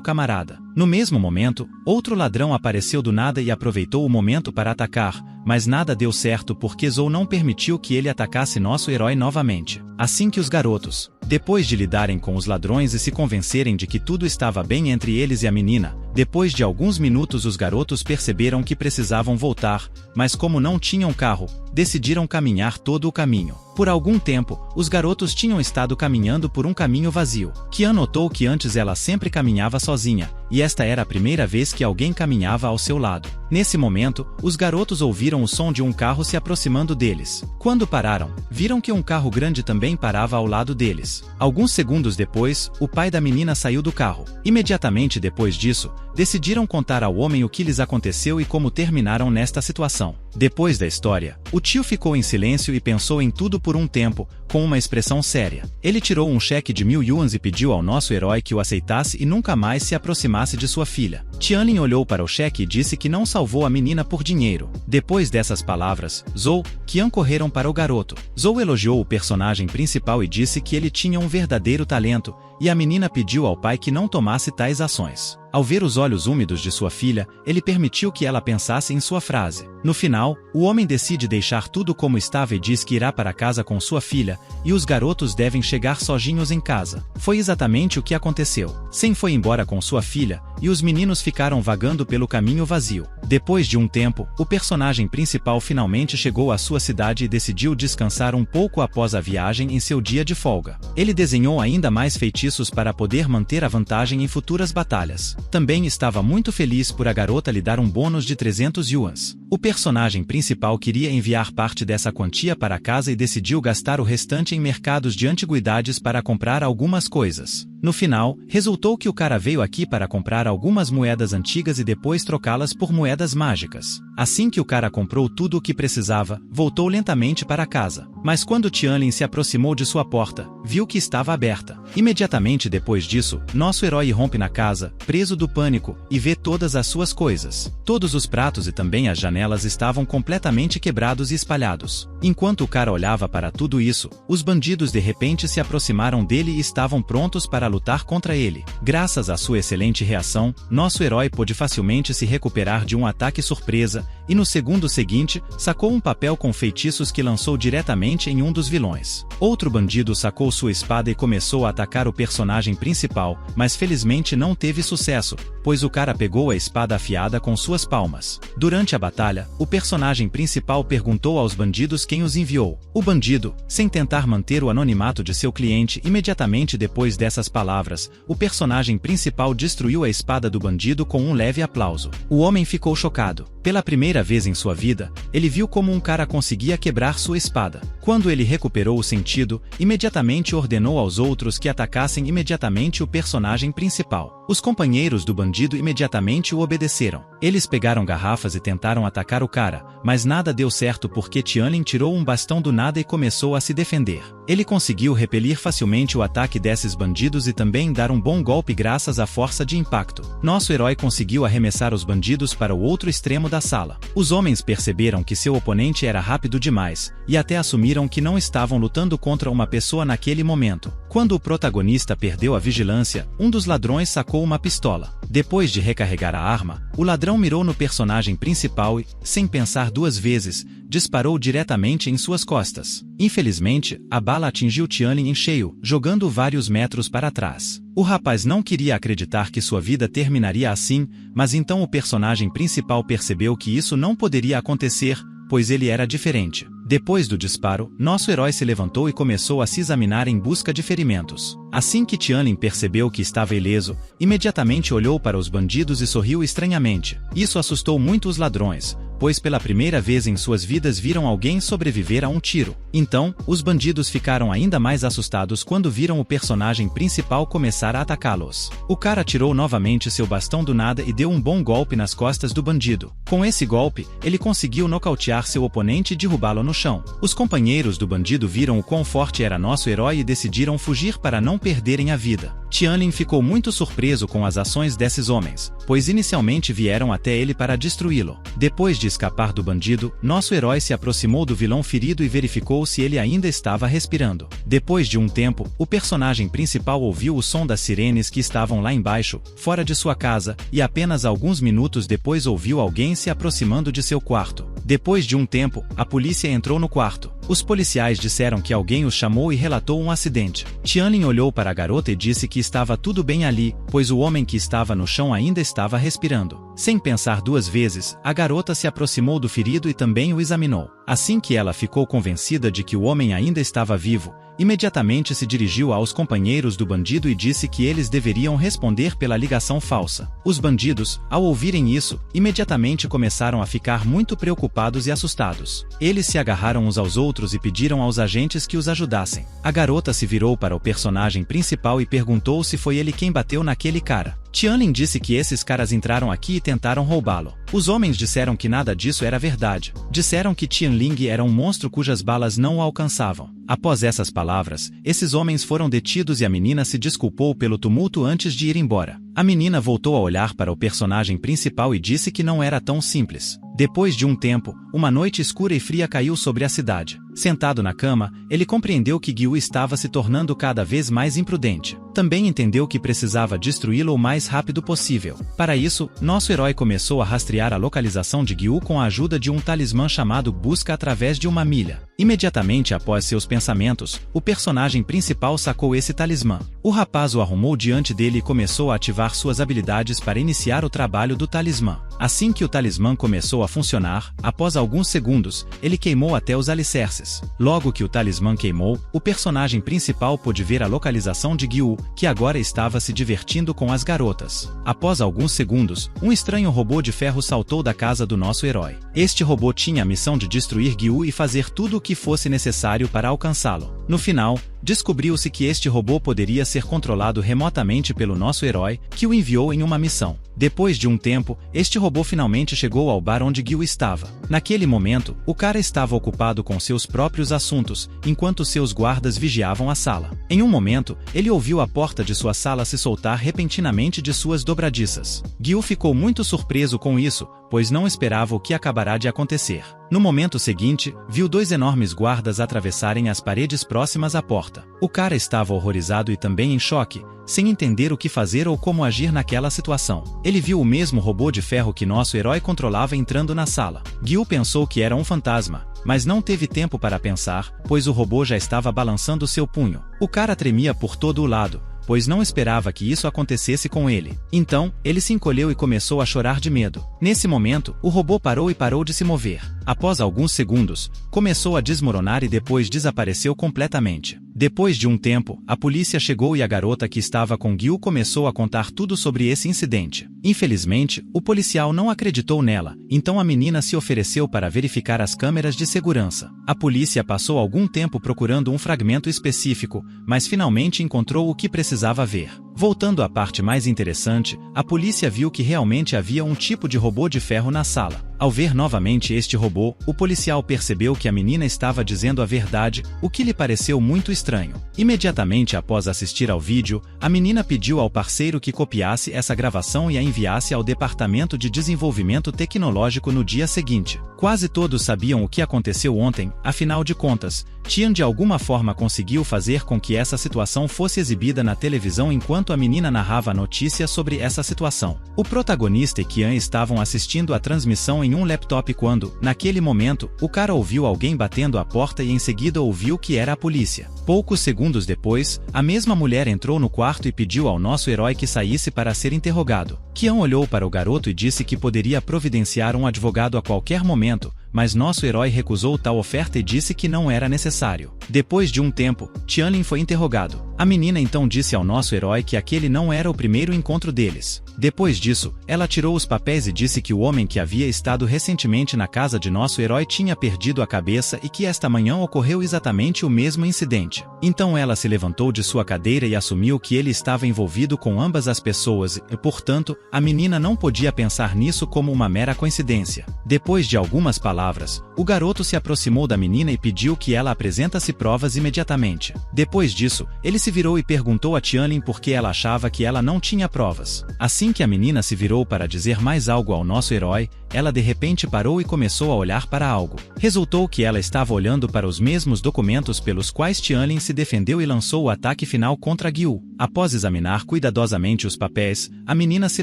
camarada. No mesmo momento, outro ladrão apareceu do nada e aproveitou o momento para atacar, mas nada deu certo porque Zhou não permitiu que ele atacasse nosso herói novamente. Assim que os garotos, depois de lidarem com os ladrões e se convencerem de que tudo estava bem entre eles e a menina, depois de alguns minutos os garotos perceberam que precisavam voltar, mas como não tinham carro, decidiram caminhar todo o caminho. Por algum tempo, os garotos tinham estado caminhando por um caminho vazio. Qian notou que antes ela sempre caminhava sozinha, e esta era a primeira vez que alguém caminhava ao seu lado. Nesse momento, os garotos ouviram o som de um carro se aproximando deles. Quando pararam, viram que um carro grande também parava ao lado deles. Alguns segundos depois, o pai da menina saiu do carro. Imediatamente depois disso, decidiram contar ao homem o que lhes aconteceu e como terminaram nesta situação. Depois da história, o tio ficou em silêncio e pensou em tudo por um tempo, com uma expressão séria. Ele tirou um cheque de 1000 yuans e pediu ao nosso herói que o aceitasse e nunca mais se aproximasse de sua filha. Tianlin olhou para o cheque e disse que não salvou a menina por dinheiro. Depois dessas palavras, Zhou e Qian correram para o garoto. Zhou elogiou o personagem principal e disse que ele tinha um verdadeiro talento, e a menina pediu ao pai que não tomasse tais ações. Ao ver os olhos úmidos de sua filha, ele permitiu que ela pensasse em sua frase. No final, o homem decide deixar tudo como estava e diz que irá para casa com sua filha, e os garotos devem chegar sozinhos em casa. Foi exatamente o que aconteceu. Sen foi embora com sua filha, e os meninos ficaram vagando pelo caminho vazio. Depois de um tempo, o personagem principal finalmente chegou à sua cidade e decidiu descansar um pouco após a viagem em seu dia de folga. Ele desenhou ainda mais feitiços para poder manter a vantagem em futuras batalhas. Também estava muito feliz por a garota lhe dar um bônus de 300 yuans. O personagem principal queria enviar parte dessa quantia para casa e decidiu gastar o restante em mercados de antiguidades para comprar algumas coisas. No final, resultou que o cara veio aqui para comprar algumas moedas antigas e depois trocá-las por moedas mágicas. Assim que o cara comprou tudo o que precisava, voltou lentamente para casa. Mas quando Tianlin se aproximou de sua porta, viu que estava aberta. Imediatamente depois disso, nosso herói irrompe na casa, preso do pânico, e vê todas as suas coisas. Todos os pratos e também as janelas estavam completamente quebrados e espalhados. Enquanto o cara olhava para tudo isso, os bandidos de repente se aproximaram dele e estavam prontos para lutar contra ele. Graças à sua excelente reação, nosso herói pôde facilmente se recuperar de um ataque surpresa, e no segundo seguinte, sacou um papel com feitiços que lançou diretamente em um dos vilões. Outro bandido sacou sua espada e começou a atacar o personagem principal, mas felizmente não teve sucesso, pois o cara pegou a espada afiada com suas palmas. Durante a batalha, o personagem principal perguntou aos bandidos quem os enviou. O bandido, sem tentar manter o anonimato de seu cliente, imediatamente depois dessas palavras, o personagem principal destruiu a espada do bandido com um leve aplauso. O homem ficou chocado. Pela primeira vez em sua vida, ele viu como um cara conseguia quebrar sua espada. Quando ele recuperou o sentido, imediatamente ordenou aos outros que atacassem imediatamente o personagem principal. Os companheiros do bandido imediatamente o obedeceram. Eles pegaram garrafas e tentaram atacar o cara, mas nada deu certo porque Tianlin tirou um bastão do nada e começou a se defender. Ele conseguiu repelir facilmente o ataque desses bandidos e também dar um bom golpe graças à força de impacto. Nosso herói conseguiu arremessar os bandidos para o outro extremo da sala. Os homens perceberam que seu oponente era rápido demais, e até assumiram que não estavam lutando contra uma pessoa naquele momento. Quando o protagonista perdeu a vigilância, um dos ladrões sacou uma pistola. Depois de recarregar a arma, o ladrão mirou no personagem principal e, sem pensar duas vezes, disparou diretamente em suas costas. Infelizmente, a bala atingiu Tianlin em cheio, jogando vários metros para trás. O rapaz não queria acreditar que sua vida terminaria assim, mas então o personagem principal percebeu que isso não poderia acontecer, pois ele era diferente. Depois do disparo, nosso herói se levantou e começou a se examinar em busca de ferimentos. Assim que Tianlin percebeu que estava ileso, imediatamente olhou para os bandidos e sorriu estranhamente. Isso assustou muito os ladrões, pois pela primeira vez em suas vidas viram alguém sobreviver a um tiro. Então, os bandidos ficaram ainda mais assustados quando viram o personagem principal começar a atacá-los. O cara tirou novamente seu bastão do nada e deu um bom golpe nas costas do bandido. Com esse golpe, ele conseguiu nocautear seu oponente e derrubá-lo no chão. Os companheiros do bandido viram o quão forte era nosso herói e decidiram fugir para não perderem a vida. Tianlin ficou muito surpreso com as ações desses homens, pois inicialmente vieram até ele para destruí-lo. Depois de escapar do bandido, nosso herói se aproximou do vilão ferido e verificou se ele ainda estava respirando. Depois de um tempo, o personagem principal ouviu o som das sirenes que estavam lá embaixo, fora de sua casa, e apenas alguns minutos depois ouviu alguém se aproximando de seu quarto. Depois de um tempo, a polícia entrou no quarto. Os policiais disseram que alguém os chamou e relatou um acidente. Tianlin olhou para a garota e disse que estava tudo bem ali, pois o homem que estava no chão ainda estava respirando. Sem pensar duas vezes, a garota se aproximou do ferido e também o examinou. Assim que ela ficou convencida de que o homem ainda estava vivo, imediatamente se dirigiu aos companheiros do bandido e disse que eles deveriam responder pela ligação falsa. Os bandidos, ao ouvirem isso, imediatamente começaram a ficar muito preocupados e assustados. Eles se agarraram uns aos outros e pediram aos agentes que os ajudassem. A garota se virou para o personagem principal e perguntou se foi ele quem bateu naquele cara. Tianlin disse que esses caras entraram aqui e tentaram roubá-lo. Os homens disseram que nada disso era verdade. Disseram que Tianlin era um monstro cujas balas não o alcançavam. Após essas palavras, esses homens foram detidos e a menina se desculpou pelo tumulto antes de ir embora. A menina voltou a olhar para o personagem principal e disse que não era tão simples. Depois de um tempo, uma noite escura e fria caiu sobre a cidade. Sentado na cama, ele compreendeu que Gyu estava se tornando cada vez mais imprudente. Também entendeu que precisava destruí-lo o mais rápido possível. Para isso, nosso herói começou a rastrear a localização de Gyu com a ajuda de um talismã chamado Busca através de uma milha. Imediatamente após seus pensamentos, o personagem principal sacou esse talismã. O rapaz o arrumou diante dele e começou a ativar suas habilidades para iniciar o trabalho do talismã. Assim que o talismã começou a funcionar, após alguns segundos, ele queimou até os alicerces. Logo que o talismã queimou, o personagem principal pôde ver a localização de Gyu, que agora estava se divertindo com as garotas. Após alguns segundos, um estranho robô de ferro saltou da casa do nosso herói. Este robô tinha a missão de destruir Gyu e fazer tudo o que fosse necessário para alcançá-lo. No final, descobriu-se que este robô poderia ser controlado remotamente pelo nosso herói, que o enviou em uma missão. Depois de um tempo, este robô finalmente chegou ao bar onde Gyu estava. Naquele momento, o cara estava ocupado com seus próprios assuntos, enquanto seus guardas vigiavam a sala. Em um momento, ele ouviu a porta de sua sala se soltar repentinamente de suas dobradiças. Gyu ficou muito surpreso com isso, pois não esperava o que acabará de acontecer. No momento seguinte, viu dois enormes guardas atravessarem as paredes próximas à porta. O cara estava horrorizado e também em choque, sem entender o que fazer ou como agir naquela situação. Ele viu o mesmo robô de ferro que nosso herói controlava entrando na sala. Gyu pensou que era um fantasma, mas não teve tempo para pensar, pois o robô já estava balançando seu punho. O cara tremia por todo o lado, pois não esperava que isso acontecesse com ele. Então, ele se encolheu e começou a chorar de medo. Nesse momento, o robô parou de se mover. Após alguns segundos, começou a desmoronar e depois desapareceu completamente. Depois de um tempo, a polícia chegou e a garota que estava com Gyu começou a contar tudo sobre esse incidente. Infelizmente, o policial não acreditou nela, então a menina se ofereceu para verificar as câmeras de segurança. A polícia passou algum tempo procurando um fragmento específico, mas finalmente encontrou o que precisava ver. Voltando à parte mais interessante, a polícia viu que realmente havia um tipo de robô de ferro na sala. Ao ver novamente este robô, o policial percebeu que a menina estava dizendo a verdade, o que lhe pareceu muito estranho. Imediatamente após assistir ao vídeo, a menina pediu ao parceiro que copiasse essa gravação e a enviasse ao Departamento de Desenvolvimento Tecnológico no dia seguinte. Quase todos sabiam o que aconteceu ontem, afinal de contas, Tian de alguma forma conseguiu fazer com que essa situação fosse exibida na televisão enquanto a menina narrava a notícia sobre essa situação. O protagonista e Qian estavam assistindo a transmissão em um laptop quando, naquele momento, o cara ouviu alguém batendo à porta e em seguida ouviu que era a polícia. Poucos segundos depois, a mesma mulher entrou no quarto e pediu ao nosso herói que saísse para ser interrogado. Qian olhou para o garoto e disse que poderia providenciar um advogado a qualquer momento, mas nosso herói recusou tal oferta e disse que não era necessário. Depois de um tempo, Tianlin foi interrogado. A menina então disse ao nosso herói que aquele não era o primeiro encontro deles. Depois disso, ela tirou os papéis e disse que o homem que havia estado recentemente na casa de nosso herói tinha perdido a cabeça e que esta manhã ocorreu exatamente o mesmo incidente. Então ela se levantou de sua cadeira e assumiu que ele estava envolvido com ambas as pessoas e, portanto, a menina não podia pensar nisso como uma mera coincidência. Depois de algumas palavras, o garoto se aproximou da menina e pediu que ela apresentasse provas imediatamente. Depois disso, ele se virou e perguntou a Tianlin por que ela achava que ela não tinha provas. Assim que a menina se virou para dizer mais algo ao nosso herói, ela de repente parou e começou a olhar para algo. Resultou que ela estava olhando para os mesmos documentos pelos quais Tianlin se defendeu e lançou o ataque final contra Gyu. Após examinar cuidadosamente os papéis, a menina se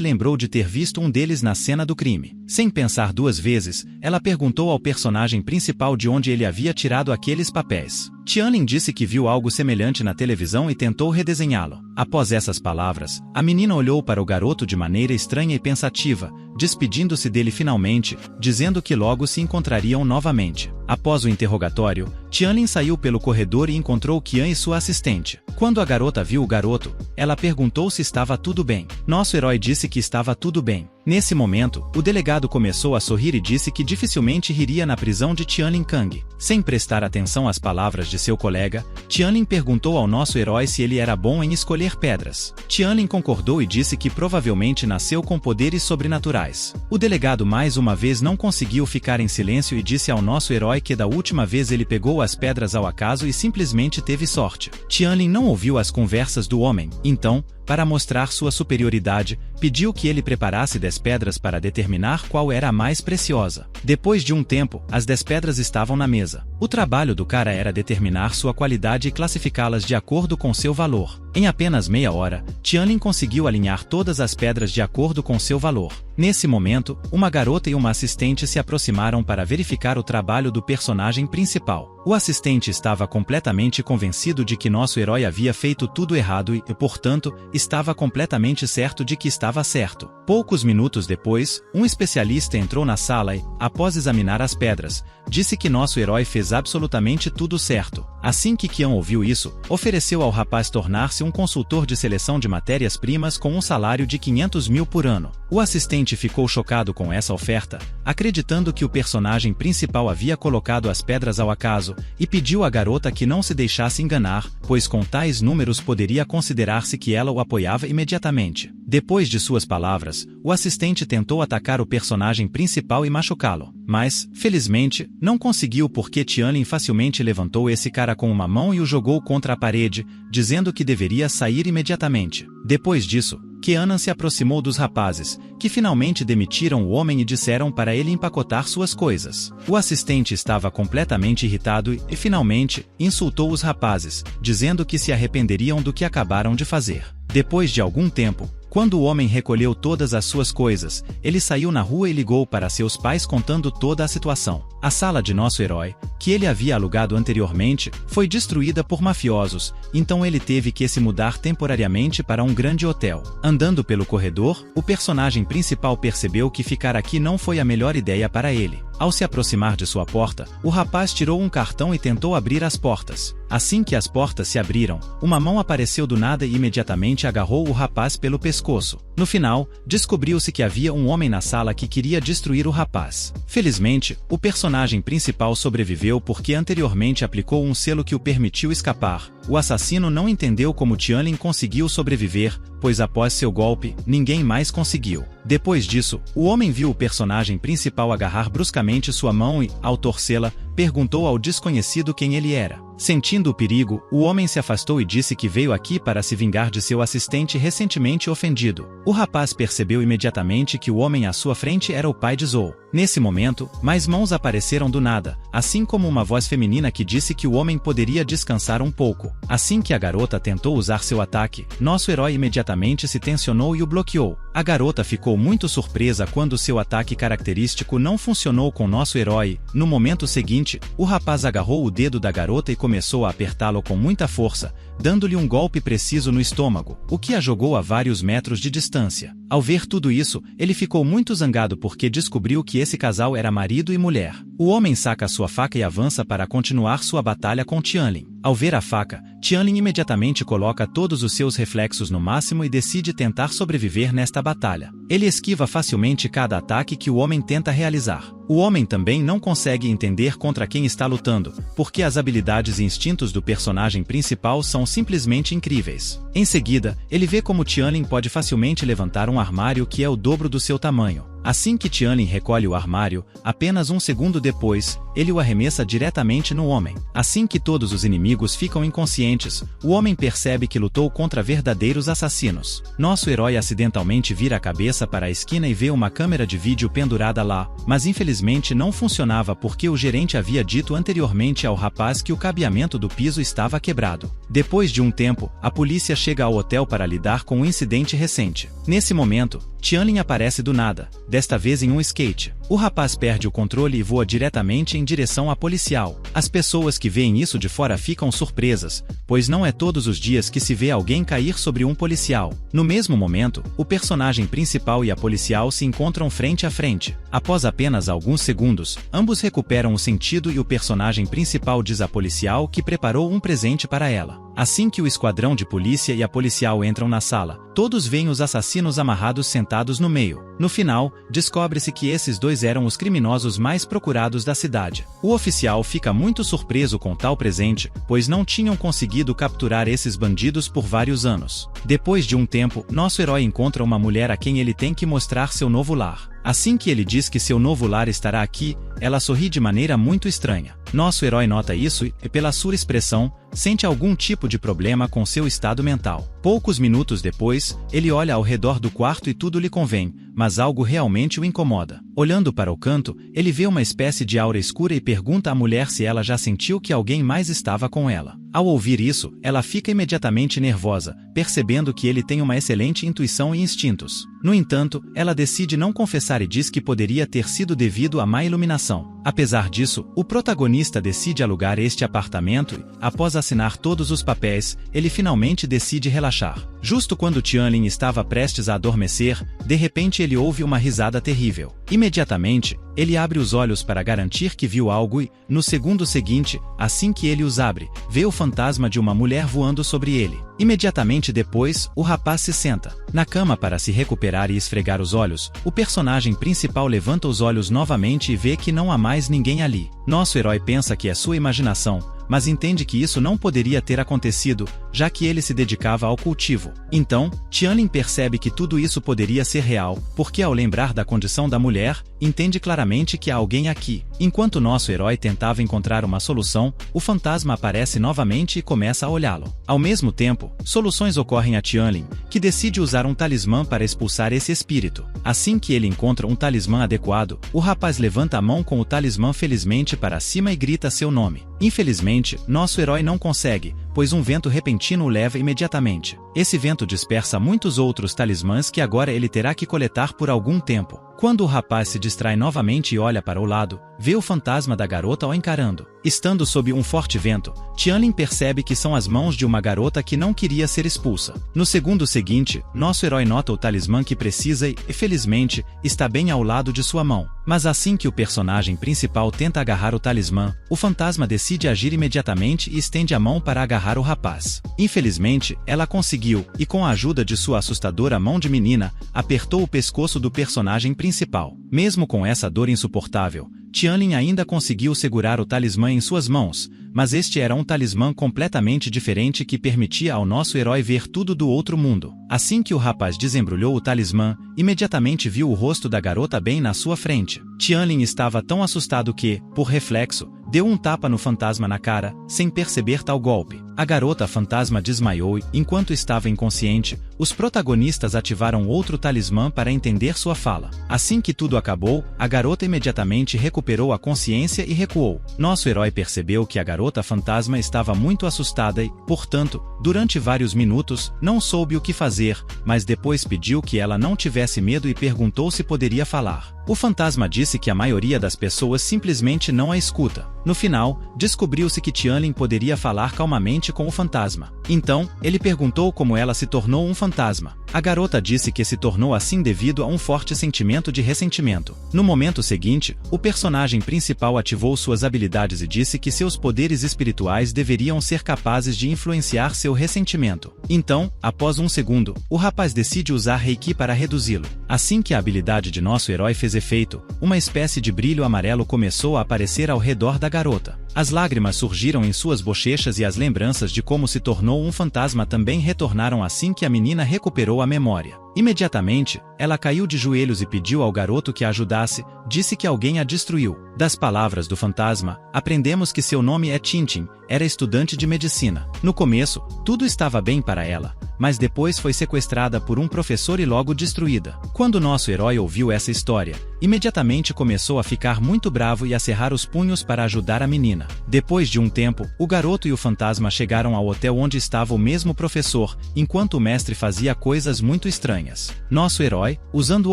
lembrou de ter visto um deles na cena do crime. Sem pensar duas vezes, ela perguntou ao personagem principal de onde ele havia tirado aqueles papéis. Tianlin disse que viu algo semelhante na televisão e tentou redesenhá-lo. Após essas palavras, a menina olhou para o garoto de maneira estranha e pensativa, despedindo-se dele finalmente, dizendo que logo se encontrariam novamente. Após o interrogatório, Tianlin saiu pelo corredor e encontrou Qian e sua assistente. Quando a garota viu o garoto, ela perguntou se estava tudo bem. Nosso herói disse que estava tudo bem. Nesse momento, o delegado começou a sorrir e disse que dificilmente riria na prisão de Tianlin Kang. Sem prestar atenção às palavras de seu colega, Tianlin perguntou ao nosso herói se ele era bom em escolher pedras. Tianlin concordou e disse que provavelmente nasceu com poderes sobrenaturais. O delegado mais uma vez não conseguiu ficar em silêncio e disse ao nosso herói que da última vez ele pegou as pedras ao acaso e simplesmente teve sorte. Tianlin não ouviu as conversas do homem, então, para mostrar sua superioridade, pediu que ele preparasse 10 pedras para determinar qual era a mais preciosa. Depois de um tempo, as 10 pedras estavam na mesa. O trabalho do cara era determinar sua qualidade e classificá-las de acordo com seu valor. Em apenas meia hora, Tianlin conseguiu alinhar todas as pedras de acordo com seu valor. Nesse momento, uma garota e uma assistente se aproximaram para verificar o trabalho do personagem principal. O assistente estava completamente convencido de que nosso herói havia feito tudo errado e, portanto, estava completamente certo de que estava certo. Poucos minutos depois, um especialista entrou na sala e, após examinar as pedras, disse que nosso herói fez absolutamente tudo certo. Assim que Qian ouviu isso, ofereceu ao rapaz tornar-se um consultor de seleção de matérias-primas com um salário de 500 mil por ano. O assistente ficou chocado com essa oferta, acreditando que o personagem principal havia colocado as pedras ao acaso, e pediu à garota que não se deixasse enganar, pois com tais números poderia considerar-se que ela o apoiava imediatamente. Depois de suas palavras, o assistente tentou atacar o personagem principal e machucá-lo. Mas, felizmente, não conseguiu porque Tianlin facilmente levantou esse cara com uma mão e o jogou contra a parede, dizendo que deveria sair imediatamente. Depois disso, Qian se aproximou dos rapazes, que finalmente demitiram o homem e disseram para ele empacotar suas coisas. O assistente estava completamente irritado e, finalmente, insultou os rapazes, dizendo que se arrependeriam do que acabaram de fazer. Depois de algum tempo, quando o homem recolheu todas as suas coisas, ele saiu na rua e ligou para seus pais contando toda a situação. A sala de nosso herói, que ele havia alugado anteriormente, foi destruída por mafiosos, então ele teve que se mudar temporariamente para um grande hotel. Andando pelo corredor, o personagem principal percebeu que ficar aqui não foi a melhor ideia para ele. Ao se aproximar de sua porta, o rapaz tirou um cartão e tentou abrir as portas. Assim que as portas se abriram, uma mão apareceu do nada e imediatamente agarrou o rapaz pelo pescoço. No final, descobriu-se que havia um homem na sala que queria destruir o rapaz. Felizmente, o personagem principal sobreviveu porque anteriormente aplicou um selo que o permitiu escapar. O assassino não entendeu como Tianlin conseguiu sobreviver, pois após seu golpe, ninguém mais conseguiu. Depois disso, o homem viu o personagem principal agarrar bruscamente sua mão e, ao torcê-la, perguntou ao desconhecido quem ele era. Sentindo o perigo, o homem se afastou e disse que veio aqui para se vingar de seu assistente recentemente ofendido. O rapaz percebeu imediatamente que o homem à sua frente era o pai de Zhou. Nesse momento, mais mãos apareceram do nada, assim como uma voz feminina que disse que o homem poderia descansar um pouco. Assim que a garota tentou usar seu ataque, nosso herói imediatamente se tensionou e o bloqueou. A garota ficou muito surpresa quando seu ataque característico não funcionou com nosso herói. No momento seguinte, o rapaz agarrou o dedo da garota e começou a apertá-lo com muita força, dando-lhe um golpe preciso no estômago, o que a jogou a vários metros de distância. Ao ver tudo isso, ele ficou muito zangado porque descobriu que esse casal era marido e mulher. O homem saca sua faca e avança para continuar sua batalha com Tianlin. Ao ver a faca, Tianlin imediatamente coloca todos os seus reflexos no máximo e decide tentar sobreviver nesta batalha. Ele esquiva facilmente cada ataque que o homem tenta realizar. O homem também não consegue entender contra quem está lutando, porque as habilidades e instintos do personagem principal são simplesmente incríveis. Em seguida, ele vê como Tianlin pode facilmente levantar um armário que é o dobro do seu tamanho. Assim que Tianlin recolhe o armário, apenas um segundo depois, ele o arremessa diretamente no homem. Assim que todos os inimigos ficam inconscientes, o homem percebe que lutou contra verdadeiros assassinos. Nosso herói acidentalmente vira a cabeça para a esquina e vê uma câmera de vídeo pendurada lá, mas infelizmente não funcionava porque o gerente havia dito anteriormente ao rapaz que o cabeamento do piso estava quebrado. Depois de um tempo, a polícia chega ao hotel para lidar com o incidente recente. Nesse momento, Tianlin aparece do nada, desta vez em um skate. O rapaz perde o controle e voa diretamente em direção à policial. As pessoas que veem isso de fora ficam surpresas, pois não é todos os dias que se vê alguém cair sobre um policial. No mesmo momento, o personagem principal e a policial se encontram frente a frente. Após apenas alguns segundos, ambos recuperam o sentido e o personagem principal diz à policial que preparou um presente para ela. Assim que o esquadrão de polícia e a policial entram na sala, todos veem os assassinos amarrados sentados no meio. No final, descobre-se que esses dois eram os criminosos mais procurados da cidade. O oficial fica muito surpreso com tal presente, pois não tinham conseguido capturar esses bandidos por vários anos. Depois de um tempo, nosso herói encontra uma mulher a quem ele tem que mostrar seu novo lar. Assim que ele diz que seu novo lar estará aqui, ela sorri de maneira muito estranha. Nosso herói nota isso e, pela sua expressão, sente algum tipo de problema com seu estado mental. Poucos minutos depois, ele olha ao redor do quarto e tudo lhe convém, mas algo realmente o incomoda. Olhando para o canto, ele vê uma espécie de aura escura e pergunta à mulher se ela já sentiu que alguém mais estava com ela. Ao ouvir isso, ela fica imediatamente nervosa, percebendo que ele tem uma excelente intuição e instintos. No entanto, ela decide não confessar e diz que poderia ter sido devido à má iluminação. Apesar disso, o protagonista decide alugar este apartamento e, após assinar todos os papéis, ele finalmente decide relaxar. Justo quando Tianlin estava prestes a adormecer, de repente ele ouve uma risada terrível. Imediatamente, ele abre os olhos para garantir que viu algo e, no segundo seguinte, assim que ele os abre, vê o fantasma de uma mulher voando sobre ele. Imediatamente depois, o rapaz se senta na cama para se recuperar e esfregar os olhos. O personagem principal levanta os olhos novamente e vê que não há mais ninguém ali. Nosso herói pensa que é sua imaginação, mas entende que isso não poderia ter acontecido, já que ele se dedicava ao cultivo. Então, Tianlin percebe que tudo isso poderia ser real, porque ao lembrar da condição da mulher, entende claramente que há alguém aqui. Enquanto nosso herói tentava encontrar uma solução, o fantasma aparece novamente e começa a olhá-lo. Ao mesmo tempo, soluções ocorrem a Tianlin, que decide usar um talismã para expulsar esse espírito. Assim que ele encontra um talismã adequado, o rapaz levanta a mão com o talismã felizmente para cima e grita seu nome. Infelizmente, nosso herói não consegue, pois um vento repentino o leva imediatamente. Esse vento dispersa muitos outros talismãs que agora ele terá que coletar por algum tempo. Quando o rapaz se distrai novamente e olha para o lado, vê o fantasma da garota o encarando. Estando sob um forte vento, Tianlin percebe que são as mãos de uma garota que não queria ser expulsa. No segundo seguinte, nosso herói nota o talismã que precisa e, felizmente, está bem ao lado de sua mão. Mas assim que o personagem principal tenta agarrar o talismã, o fantasma decide agir imediatamente e estende a mão para agarrar o rapaz. Infelizmente, ela conseguiu, e com a ajuda de sua assustadora mão de menina, apertou o pescoço do personagem principal. Mesmo com essa dor insuportável, Tianlin ainda conseguiu segurar o talismã em suas mãos, mas este era um talismã completamente diferente que permitia ao nosso herói ver tudo do outro mundo. Assim que o rapaz desembrulhou o talismã, imediatamente viu o rosto da garota bem na sua frente. Tianlin estava tão assustado que, por reflexo, deu um tapa no fantasma na cara, sem perceber tal golpe. A garota fantasma desmaiou e, enquanto estava inconsciente, os protagonistas ativaram outro talismã para entender sua fala. Assim que tudo acabou, a garota imediatamente recuperou a consciência e recuou. Nosso herói percebeu que a garota fantasma estava muito assustada e, portanto, durante vários minutos, não soube o que fazer, mas depois pediu que ela não tivesse medo e perguntou se poderia falar. O fantasma disse que a maioria das pessoas simplesmente não a escuta. No final, descobriu-se que Tianlin poderia falar calmamente com o fantasma. Então, ele perguntou como ela se tornou um fantasma. A garota disse que se tornou assim devido a um forte sentimento de ressentimento. No momento seguinte, o personagem principal ativou suas habilidades e disse que seus poderes espirituais deveriam ser capazes de influenciar seu ressentimento. Então, após um segundo, o rapaz decide usar Reiki para reduzi-lo. Assim que a habilidade de nosso herói fez efeito, uma espécie de brilho amarelo começou a aparecer ao redor da garota. As lágrimas surgiram em suas bochechas e as lembranças de como se tornou um fantasma também retornaram assim que a menina recuperou a memória. Imediatamente, ela caiu de joelhos e pediu ao garoto que a ajudasse, disse que alguém a destruiu. Das palavras do fantasma, aprendemos que seu nome é Tintin, era estudante de medicina. No começo, tudo estava bem para ela, mas depois foi sequestrada por um professor e logo destruída. Quando nosso herói ouviu essa história, imediatamente começou a ficar muito bravo e a cerrar os punhos para ajudar a menina. Depois de um tempo, o garoto e o fantasma chegaram ao hotel onde estava o mesmo professor, enquanto o mestre fazia coisas muito estranhas. Nosso herói, usando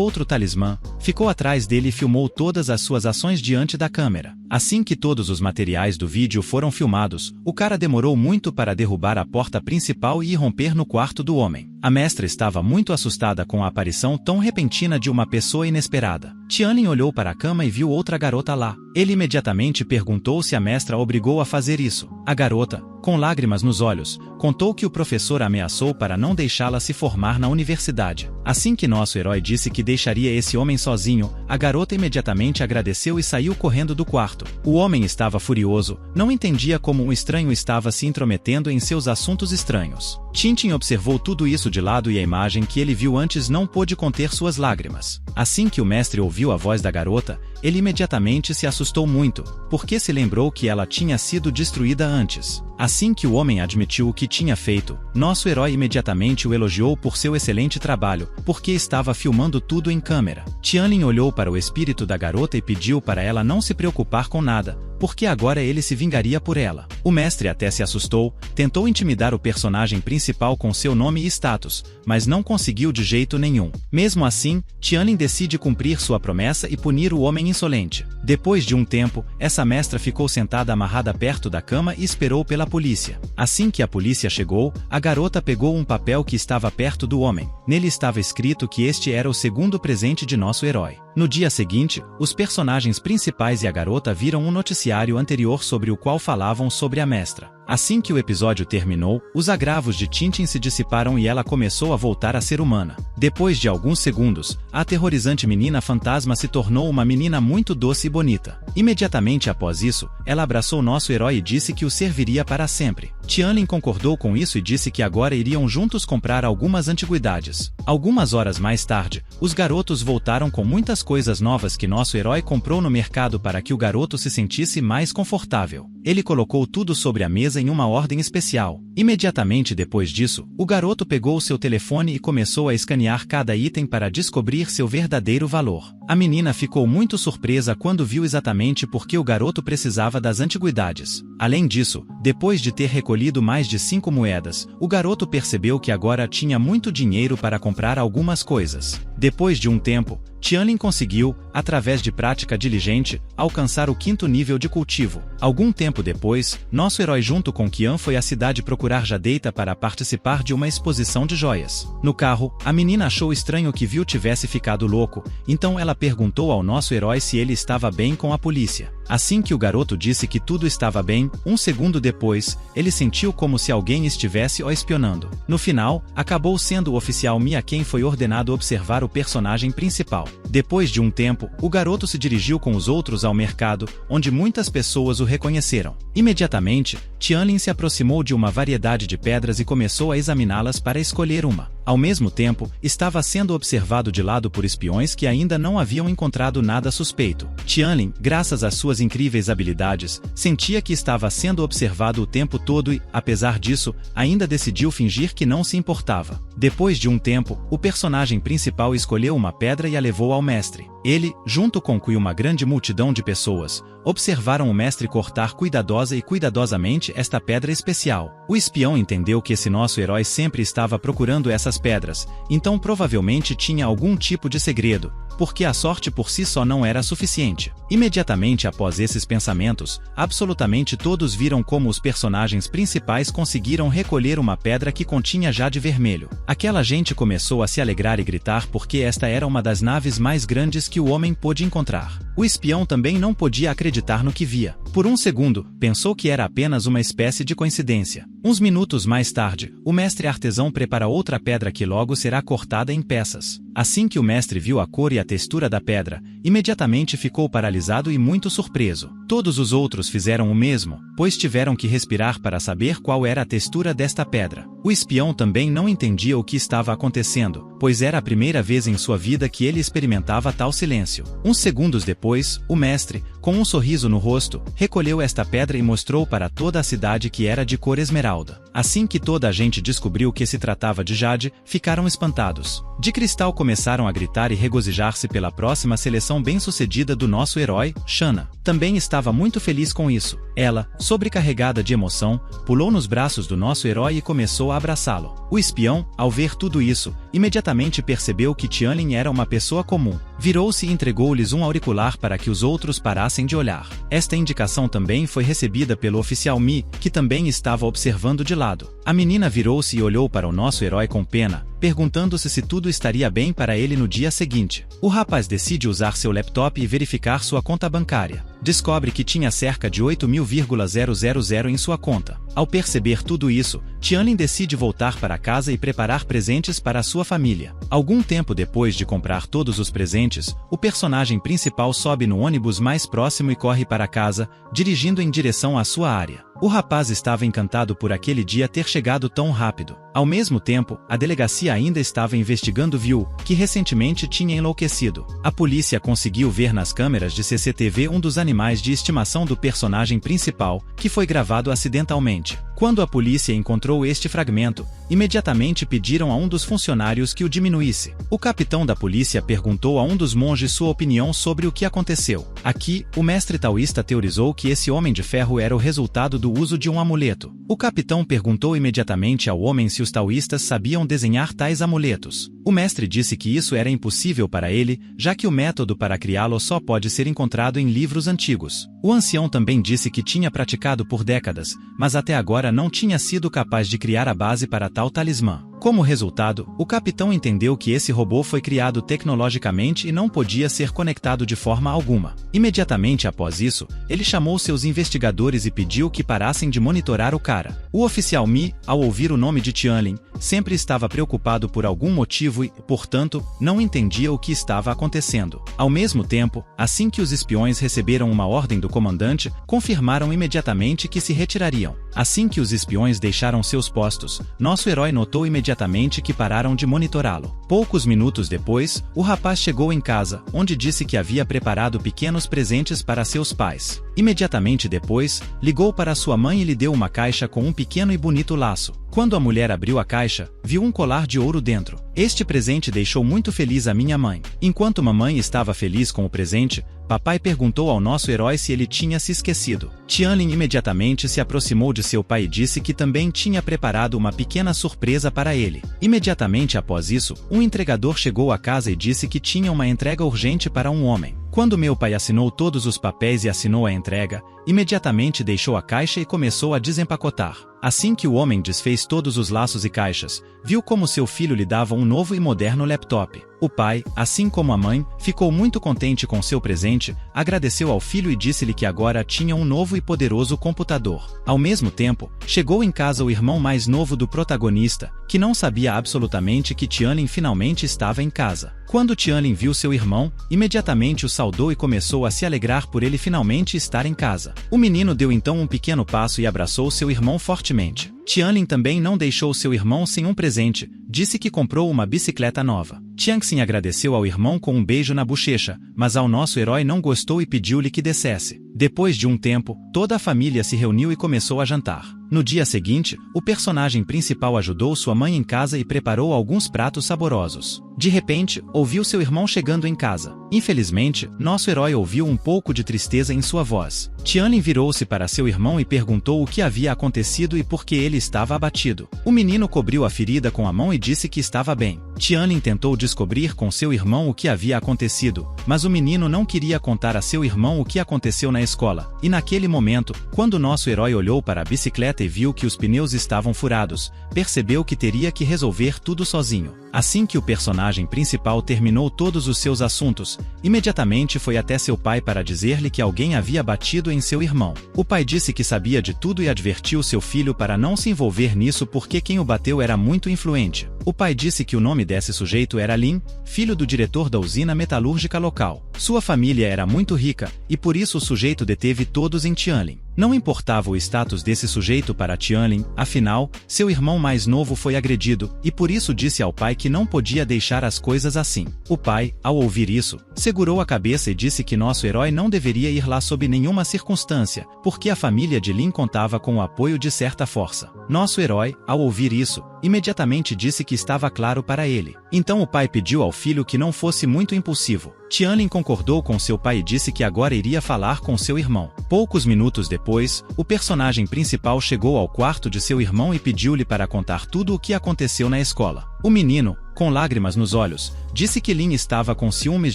outro talismã, ficou atrás dele e filmou todas as suas ações diante da câmera. Assim que todos os materiais do vídeo foram filmados, o cara demorou muito para derrubar a porta principal e irromper no quarto do homem. A mestra estava muito assustada com a aparição tão repentina de uma pessoa inesperada. Tianlin olhou para a cama e viu outra garota lá. Ele imediatamente perguntou se a mestra a obrigou a fazer isso. A garota, com lágrimas nos olhos, contou que o professor a ameaçou para não deixá-la se formar na universidade. Assim que nosso herói disse que deixaria esse homem sozinho, a garota imediatamente agradeceu e saiu correndo do quarto. O homem estava furioso, não entendia como um estranho estava se intrometendo em seus assuntos estranhos. Tintin observou tudo isso de lado e a imagem que ele viu antes não pôde conter suas lágrimas. Assim que o mestre ouviu a voz da garota, ele imediatamente se assustou muito, porque se lembrou que ela tinha sido destruída antes. Assim que o homem admitiu o que tinha feito, nosso herói imediatamente o elogiou por seu excelente trabalho, porque estava filmando tudo em câmera. Tianlin olhou para o espírito da garota e pediu para ela não se preocupar com nada, porque agora ele se vingaria por ela. O mestre até se assustou, tentou intimidar o personagem principal com seu nome e status, mas não conseguiu de jeito nenhum. Mesmo assim, Tianlin decide cumprir sua promessa e punir o homem insolente. Depois de um tempo, essa mestra ficou sentada amarrada perto da cama e esperou pela polícia. Assim que a polícia chegou, a garota pegou um papel que estava perto do homem. Nele estava escrito que este era o segundo presente de nosso herói. No dia seguinte, os personagens principais e a garota viram um noticiário anterior sobre o qual falavam sobre a mestra. Assim que o episódio terminou, os agravos de Tintin se dissiparam e ela começou a voltar a ser humana. Depois de alguns segundos, a aterrorizante menina fantasma se tornou uma menina muito doce e bonita. Imediatamente após isso, ela abraçou nosso herói e disse que o serviria para sempre. Tianlin concordou com isso e disse que agora iriam juntos comprar algumas antiguidades. Algumas horas mais tarde, os garotos voltaram com muitas coisas novas que nosso herói comprou no mercado para que o garoto se sentisse mais confortável. Ele colocou tudo sobre a mesa em uma ordem especial. Imediatamente depois disso, o garoto pegou seu telefone e começou a escanear cada item para descobrir seu verdadeiro valor. A menina ficou muito surpresa quando viu exatamente por que o garoto precisava das antiguidades. Além disso, depois de ter recolhido mais de 5 moedas, o garoto percebeu que agora tinha muito dinheiro para comprar algumas coisas. Depois de um tempo, Tianlin conseguiu, através de prática diligente, alcançar o 5º nível de cultivo. Algum tempo depois, nosso herói junto com Qian foi à cidade procurar Jadeita para participar de uma exposição de joias. No carro, a menina achou estranho que Viu tivesse ficado louco, então ela perguntou ao nosso herói se ele estava bem com a polícia. Assim que o garoto disse que tudo estava bem, um segundo depois, ele sentiu como se alguém estivesse o espionando. No final, acabou sendo o oficial Mia quem foi ordenado observar o personagem principal. Depois de um tempo, o garoto se dirigiu com os outros ao mercado, onde muitas pessoas o reconheceram. Imediatamente, Tianlin se aproximou de uma variedade de pedras e começou a examiná-las para escolher uma. Ao mesmo tempo, estava sendo observado de lado por espiões que ainda não haviam encontrado nada suspeito. Tianlin, graças às suas incríveis habilidades, sentia que estava sendo observado o tempo todo e, apesar disso, ainda decidiu fingir que não se importava. Depois de um tempo, o personagem principal escolheu uma pedra e a levou ao mestre. Ele, junto com Kui e uma grande multidão de pessoas, observaram o mestre cortar cuidadosa e cuidadosamente esta pedra especial. O espião entendeu que esse nosso herói sempre estava procurando essas pedras, então provavelmente tinha algum tipo de segredo, porque a sorte por si só não era suficiente. Imediatamente após esses pensamentos, absolutamente todos viram como os personagens principais conseguiram recolher uma pedra que continha jade vermelho. Aquela gente começou a se alegrar e gritar porque esta era uma das naves mais grandes que o homem pôde encontrar. O espião também não podia acreditar no que via. Por um segundo, pensou que era apenas uma espécie de coincidência. Uns minutos mais tarde, o mestre artesão prepara outra pedra que logo será cortada em peças. Assim que o mestre viu a cor e a textura da pedra, imediatamente ficou paralisado e muito surpreso. Todos os outros fizeram o mesmo, pois tiveram que respirar para saber qual era a textura desta pedra. O espião também não entendia o que estava acontecendo, pois era a primeira vez em sua vida que ele experimentava tal silêncio. Uns segundos depois, o mestre, com um sorriso no rosto, recolheu esta pedra e mostrou para toda a cidade que era de cor esmeralda. Assim que toda a gente descobriu que se tratava de jade, ficaram espantados. De cristal começaram a gritar e regozijar-se pela próxima seleção bem-sucedida do nosso herói, Shanna. Também estava muito feliz com isso. Ela, sobrecarregada de emoção, pulou nos braços do nosso herói e começou a abraçá-lo. O espião, ao ver tudo isso, imediatamente percebeu que Tianlin era uma pessoa comum. Virou-se e entregou-lhes um auricular para que os outros parassem de olhar. Esta indicação também foi recebida pelo oficial Mi, que também estava observando de lado. A menina virou-se e olhou para o nosso herói com pena, perguntando-se se tudo estaria bem para ele no dia seguinte. O rapaz decide usar seu laptop e verificar sua conta bancária. Descobre que tinha cerca de 8.000,000 em sua conta. Ao perceber tudo isso, Tianlin decide voltar para casa e preparar presentes para a sua família. Algum tempo depois de comprar todos os presentes, o personagem principal sobe no ônibus mais próximo e corre para casa, dirigindo em direção à sua área. O rapaz estava encantado por aquele dia ter chegado tão rápido. Ao mesmo tempo, a delegacia ainda estava investigando Viu, que recentemente tinha enlouquecido. A polícia conseguiu ver nas câmeras de CCTV um dos animais de estimação do personagem principal, que foi gravado acidentalmente. Quando a polícia encontrou este fragmento, imediatamente pediram a um dos funcionários que o diminuísse. O capitão da polícia perguntou a um dos monges sua opinião sobre o que aconteceu. Aqui, o mestre taoísta teorizou que esse homem de ferro era o resultado do uso de um amuleto. O capitão perguntou imediatamente ao homem se os taoístas sabiam desenhar tais amuletos. O mestre disse que isso era impossível para ele, já que o método para criá-lo só pode ser encontrado em livros antigos. O ancião também disse que tinha praticado por décadas, mas até agora não tinha sido capaz de criar a base para tal talismã. Como resultado, o capitão entendeu que esse robô foi criado tecnologicamente e não podia ser conectado de forma alguma. Imediatamente após isso, ele chamou seus investigadores e pediu que parassem de monitorar o cara. O oficial Mi, ao ouvir o nome de Tianlin, sempre estava preocupado por algum motivo e, portanto, não entendia o que estava acontecendo. Ao mesmo tempo, assim que os espiões receberam uma ordem do comandante, confirmaram imediatamente que se retirariam. Assim que os espiões deixaram seus postos, nosso herói notou imediatamente que pararam de monitorá-lo. Poucos minutos depois, o rapaz chegou em casa, onde disse que havia preparado pequenos presentes para seus pais. Imediatamente depois, ligou para sua mãe e lhe deu uma caixa com um pequeno e bonito laço. Quando a mulher abriu a caixa, viu um colar de ouro dentro. Este presente deixou muito feliz a minha mãe. Enquanto mamãe estava feliz com o presente, papai perguntou ao nosso herói se ele tinha se esquecido. Tianlin imediatamente se aproximou de seu pai e disse que também tinha preparado uma pequena surpresa para ele. Imediatamente após isso, um entregador chegou à casa e disse que tinha uma entrega urgente para um homem. Quando meu pai assinou todos os papéis e assinou a entrega, imediatamente deixou a caixa e começou a desempacotar. Assim que o homem desfez todos os laços e caixas, viu como seu filho lhe dava um novo e moderno laptop. O pai, assim como a mãe, ficou muito contente com seu presente, agradeceu ao filho e disse-lhe que agora tinha um novo e poderoso computador. Ao mesmo tempo, chegou em casa o irmão mais novo do protagonista, que não sabia absolutamente que Tianlin finalmente estava em casa. Quando Tianlin viu seu irmão, imediatamente o saudou e começou a se alegrar por ele finalmente estar em casa. O menino deu então um pequeno passo e abraçou seu irmão fortemente. Tianlin também não deixou seu irmão sem um presente, disse que comprou uma bicicleta nova. Tianxin agradeceu ao irmão com um beijo na bochecha, mas ao nosso herói não gostou e pediu-lhe que descesse. Depois de um tempo, toda a família se reuniu e começou a jantar. No dia seguinte, o personagem principal ajudou sua mãe em casa e preparou alguns pratos saborosos. De repente, ouviu seu irmão chegando em casa. Infelizmente, nosso herói ouviu um pouco de tristeza em sua voz. Tianlin virou-se para seu irmão e perguntou o que havia acontecido e por que ele estava abatido. O menino cobriu a ferida com a mão e disse que estava bem. Tianlin tentou descobrir com seu irmão o que havia acontecido, mas o menino não queria contar a seu irmão o que aconteceu na escola. E naquele momento, quando nosso herói olhou para a bicicleta e viu que os pneus estavam furados, percebeu que teria que resolver tudo sozinho. Assim que o personagem principal terminou todos os seus assuntos, imediatamente foi até seu pai para dizer-lhe que alguém havia batido em seu irmão. O pai disse que sabia de tudo e advertiu seu filho para não se envolver nisso porque quem o bateu era muito influente. O pai disse que o nome desse sujeito era Lin, filho do diretor da usina metalúrgica local. Sua família era muito rica, e por isso o sujeito deteve todos em Tianlin. Não importava o status desse sujeito para Tianlin, afinal, seu irmão mais novo foi agredido, e por isso disse ao pai que não podia deixar as coisas assim. O pai, ao ouvir isso, segurou a cabeça e disse que nosso herói não deveria ir lá sob nenhuma circunstância, porque a família de Lin contava com o apoio de certa força. Nosso herói, ao ouvir isso, imediatamente disse que estava claro para ele. Então o pai pediu ao filho que não fosse muito impulsivo. Tianlin concordou com seu pai e disse que agora iria falar com seu irmão. Poucos minutos depois, o personagem principal chegou ao quarto de seu irmão e pediu-lhe para contar tudo o que aconteceu na escola. O menino, com lágrimas nos olhos, disse que Lin estava com ciúmes